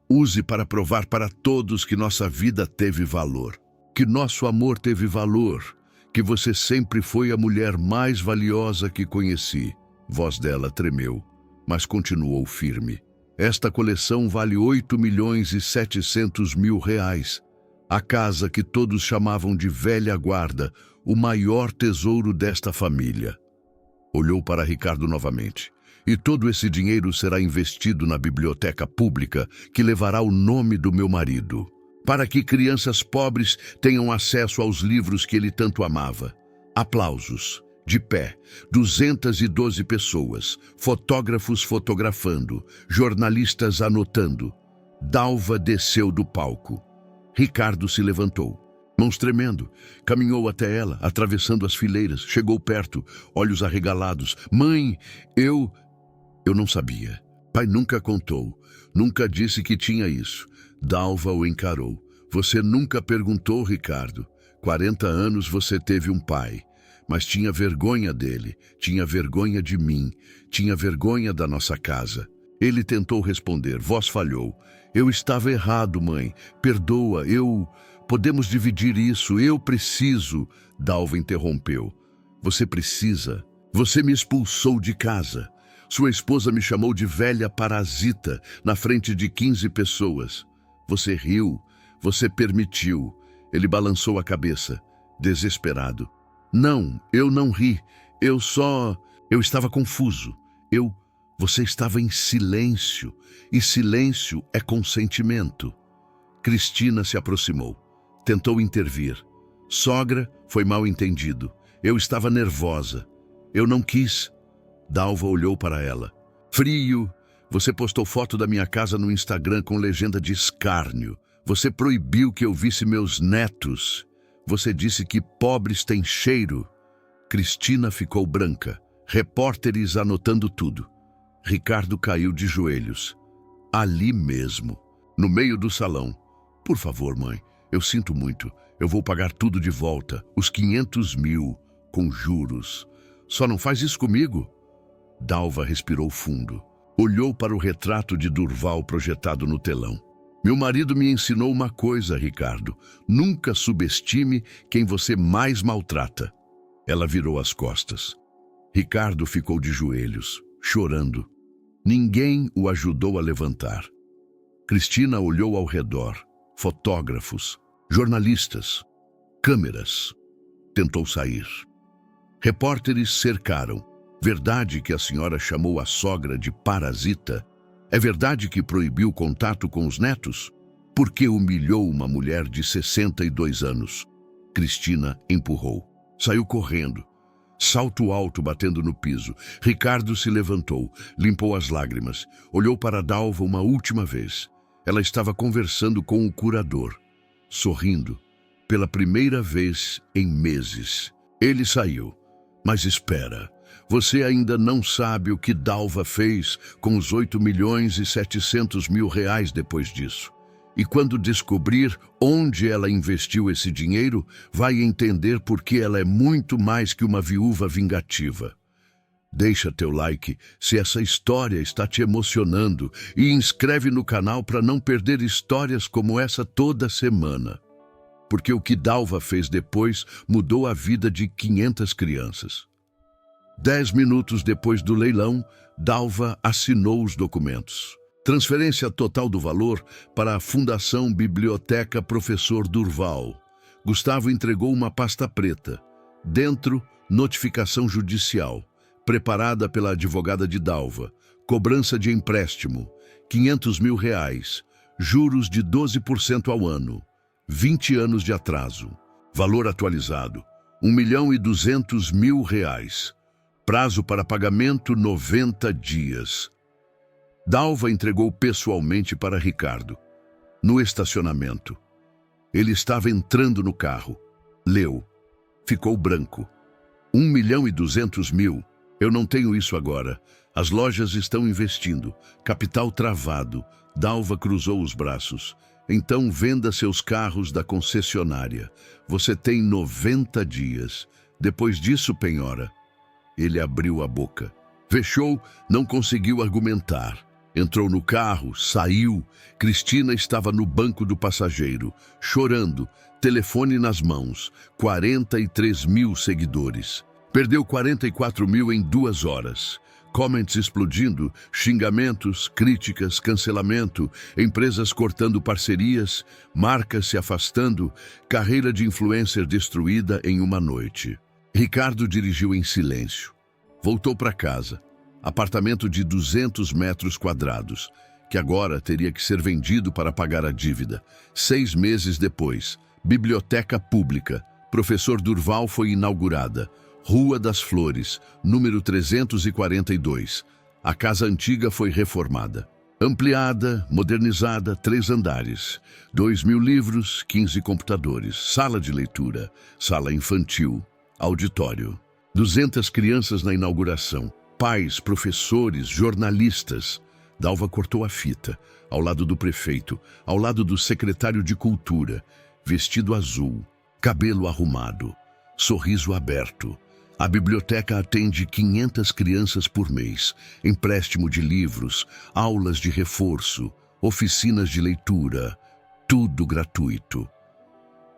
Use para provar para todos que nossa vida teve valor, que nosso amor teve valor, que você sempre foi a mulher mais valiosa que conheci. Voz dela tremeu, mas continuou firme. Esta coleção vale 8.700.000 reais. A casa que todos chamavam de velha guarda, o maior tesouro desta família. Olhou para Ricardo novamente. E todo esse dinheiro será investido na biblioteca pública que levará o nome do meu marido, para que crianças pobres tenham acesso aos livros que ele tanto amava. Aplausos. De pé, 212 pessoas, fotógrafos fotografando, jornalistas anotando. Dalva desceu do palco. Ricardo se levantou, mãos tremendo, caminhou até ela, atravessando as fileiras, chegou perto, olhos arregalados. Mãe, eu não sabia. Pai nunca contou, nunca disse que tinha isso. Dalva o encarou. Você nunca perguntou, Ricardo. 40 anos você teve um pai, mas tinha vergonha dele, tinha vergonha de mim, tinha vergonha da nossa casa. Ele tentou responder, voz falhou. Eu estava errado, mãe. Perdoa, Podemos dividir isso, eu preciso. Dalva interrompeu. Você precisa? Você me expulsou de casa. Sua esposa me chamou de velha parasita na frente de 15 pessoas. Você riu, você permitiu. Ele balançou a cabeça, desesperado. Não, eu não ri. Eu estava confuso. Você estava em silêncio, e silêncio é consentimento. Cristina se aproximou, tentou intervir. Sogra, foi mal entendido. Eu estava nervosa. Eu não quis. Dalva olhou para ela. Frio, você postou foto da minha casa no Instagram com legenda de escárnio. Você proibiu que eu visse meus netos. Você disse que pobres têm cheiro. Cristina ficou branca, repórteres anotando tudo. Ricardo caiu de joelhos. Ali mesmo, no meio do salão. Por favor, mãe, eu sinto muito. Eu vou pagar tudo de volta, os 500 mil, com juros. Só não faz isso comigo. Dalva respirou fundo. Olhou para o retrato de Durval projetado no telão. Meu marido me ensinou uma coisa, Ricardo. Nunca subestime quem você mais maltrata. Ela virou as costas. Ricardo ficou de joelhos, chorando. Ninguém o ajudou a levantar. Cristina olhou ao redor. Fotógrafos, jornalistas, câmeras. Tentou sair. Repórteres cercaram. Verdade que a senhora chamou a sogra de parasita? É verdade que proibiu contato com os netos? Por que humilhou uma mulher de 62 anos? Cristina empurrou. Saiu correndo. Salto alto batendo no piso. Ricardo se levantou, limpou as lágrimas, olhou para Dalva uma última vez. Ela estava conversando com o curador, sorrindo, pela primeira vez em meses. Ele saiu. Mas espera, você ainda não sabe o que Dalva fez com os 8.700.000 reais depois disso. E quando descobrir onde ela investiu esse dinheiro, vai entender por que ela é muito mais que uma viúva vingativa. Deixa teu like se essa história está te emocionando e inscreve no canal para não perder histórias como essa toda semana. Porque o que Dalva fez depois mudou a vida de 500 crianças. 10 minutos depois do leilão, Dalva assinou os documentos. Transferência total do valor para a Fundação Biblioteca Professor Durval. Gustavo entregou uma pasta preta. Dentro, notificação judicial, preparada pela advogada de Dalva. Cobrança de empréstimo, 500 mil reais. Juros de 12% ao ano. 20 anos de atraso. Valor atualizado, 1.200.000 reais. Prazo para pagamento, 90 dias. Dalva entregou pessoalmente para Ricardo. No estacionamento. Ele estava entrando no carro. Leu. Ficou branco. 1.200.000. Eu não tenho isso agora. As lojas estão investindo. Capital travado. Dalva cruzou os braços. Então venda seus carros da concessionária. Você tem 90 dias. Depois disso, penhora. Ele abriu a boca. Fechou, não conseguiu argumentar. Entrou no carro, saiu. Cristina estava no banco do passageiro, chorando, telefone nas mãos. 43 mil seguidores. Perdeu 44 mil em 2 horas. Comments explodindo, xingamentos, críticas, cancelamento, empresas cortando parcerias, marcas se afastando, carreira de influencer destruída em uma noite. Ricardo dirigiu em silêncio. Voltou para casa. Apartamento de 200 metros quadrados, que agora teria que ser vendido para pagar a dívida. 6 meses depois, biblioteca pública. Professor Durval foi inaugurada. Rua das Flores, número 342. A casa antiga foi reformada. Ampliada, modernizada, 3 andares, 2.000 livros, 15 computadores, sala de leitura, sala infantil, auditório. 200 crianças na inauguração, pais, professores, jornalistas. Dalva cortou a fita, ao lado do prefeito, ao lado do secretário de Cultura, vestido azul, cabelo arrumado, sorriso aberto. A biblioteca atende 500 crianças por mês, empréstimo de livros, aulas de reforço, oficinas de leitura, tudo gratuito.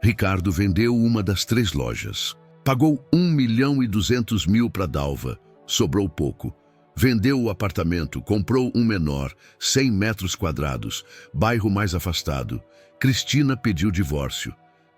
Ricardo vendeu uma das 3 lojas. Pagou 1.200.000 para Dalva, sobrou pouco. Vendeu o apartamento, comprou um menor, 100 metros quadrados, bairro mais afastado. Cristina pediu divórcio.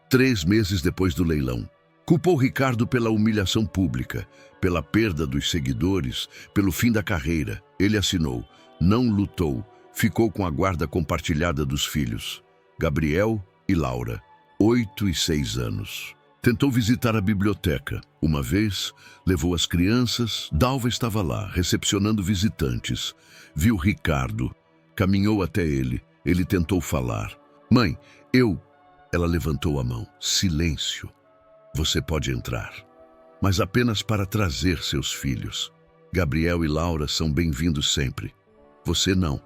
3 meses depois do leilão. Culpou Ricardo pela humilhação pública, pela perda dos seguidores, pelo fim da carreira. Ele assinou, não lutou, ficou com a guarda compartilhada dos filhos, Gabriel e Laura, 8 e 6 anos. Tentou visitar a biblioteca. Uma vez, levou as crianças. Dalva estava lá, recepcionando visitantes. Viu Ricardo, caminhou até ele. Ele tentou falar. Mãe, Ela levantou a mão. Silêncio. Você pode entrar, mas apenas para trazer seus filhos. Gabriel e Laura são bem-vindos sempre. Você não.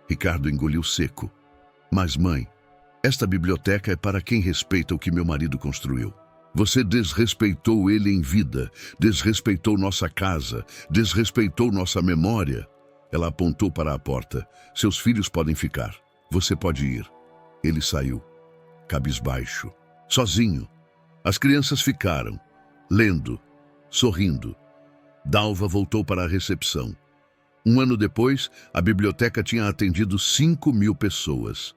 Ricardo engoliu seco. Mas, mãe, esta biblioteca é para quem respeita o que meu marido construiu. Você desrespeitou ele em vida, desrespeitou nossa casa, desrespeitou nossa memória. Ela apontou para a porta. Seus filhos podem ficar. Você pode ir. Ele saiu, cabisbaixo, sozinho. As crianças ficaram, lendo, sorrindo. Dalva voltou para a recepção. 1 ano depois, a biblioteca tinha atendido 5.000 pessoas.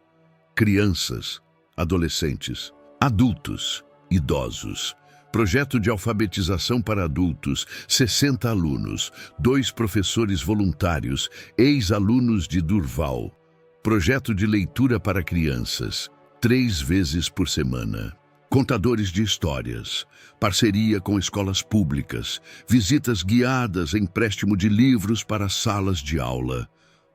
Crianças, adolescentes, adultos, idosos. Projeto de alfabetização para adultos, 60 alunos, 2 professores voluntários, ex-alunos de Durval. Projeto de leitura para crianças, 3 vezes por semana. Contadores de histórias, parceria com escolas públicas, visitas guiadas, empréstimo de livros para salas de aula.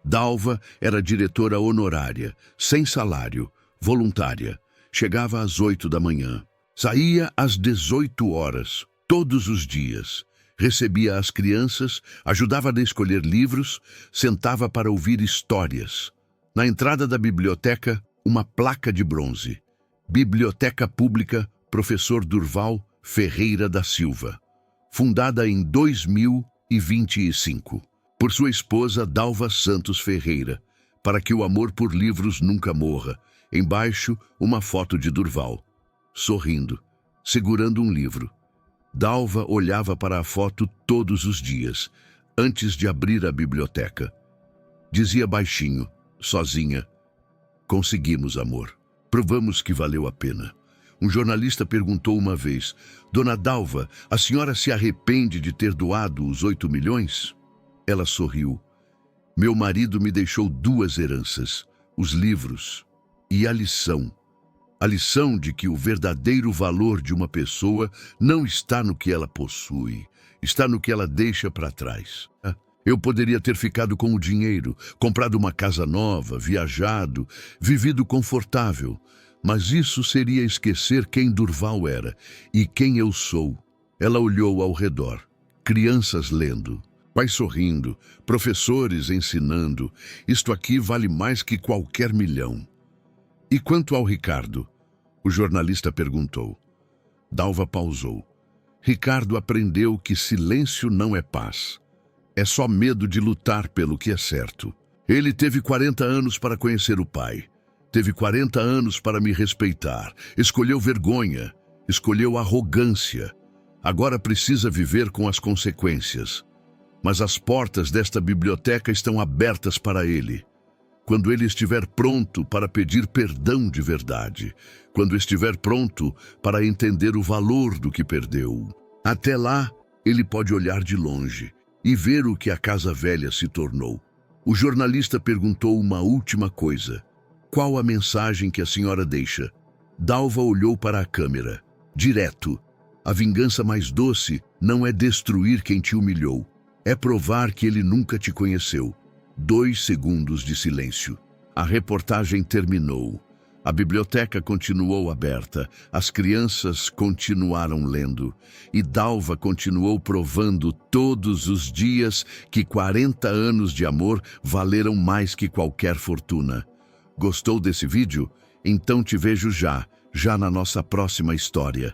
Dalva era diretora honorária, sem salário, voluntária. Chegava às 8 da manhã. Saía às 18 horas, todos os dias. Recebia as crianças, ajudava a escolher livros, sentava para ouvir histórias. Na entrada da biblioteca, uma placa de bronze. Biblioteca Pública Professor Durval Ferreira da Silva, fundada em 2025, por sua esposa Dalva Santos Ferreira, para que o amor por livros nunca morra. Embaixo, uma foto de Durval, sorrindo, segurando um livro. Dalva olhava para a foto todos os dias, antes de abrir a biblioteca. Dizia baixinho, sozinha, conseguimos, amor. Provamos que valeu a pena. Um jornalista perguntou uma vez, Dona Dalva, a senhora se arrepende de ter doado os 8 milhões? Ela sorriu. Meu marido me deixou 2 heranças, os livros e a lição. A lição de que o verdadeiro valor de uma pessoa não está no que ela possui, está no que ela deixa para trás. Eu poderia ter ficado com o dinheiro, comprado uma casa nova, viajado, vivido confortável, mas isso seria esquecer quem Durval era e quem eu sou. Ela olhou ao redor, crianças lendo, pais sorrindo, professores ensinando. Isto aqui vale mais que qualquer milhão. E quanto ao Ricardo? O jornalista perguntou. Dalva pausou. Ricardo aprendeu que silêncio não é paz. É só medo de lutar pelo que é certo. Ele teve 40 anos para conhecer o pai. Teve 40 anos para me respeitar. Escolheu vergonha. Escolheu arrogância. Agora precisa viver com as consequências. Mas as portas desta biblioteca estão abertas para ele. Quando ele estiver pronto para pedir perdão de verdade. Quando estiver pronto para entender o valor do que perdeu. Até lá, ele pode olhar de longe e ver o que a casa velha se tornou. O jornalista perguntou uma última coisa. Qual a mensagem que a senhora deixa? Dalva olhou para a câmera. Direto. A vingança mais doce não é destruir quem te humilhou, é provar que ele nunca te conheceu. 2 segundos de silêncio. A reportagem terminou. A biblioteca continuou aberta, as crianças continuaram lendo e Dalva continuou provando todos os dias que 40 anos de amor valeram mais que qualquer fortuna. Gostou desse vídeo? Então te vejo já na nossa próxima história.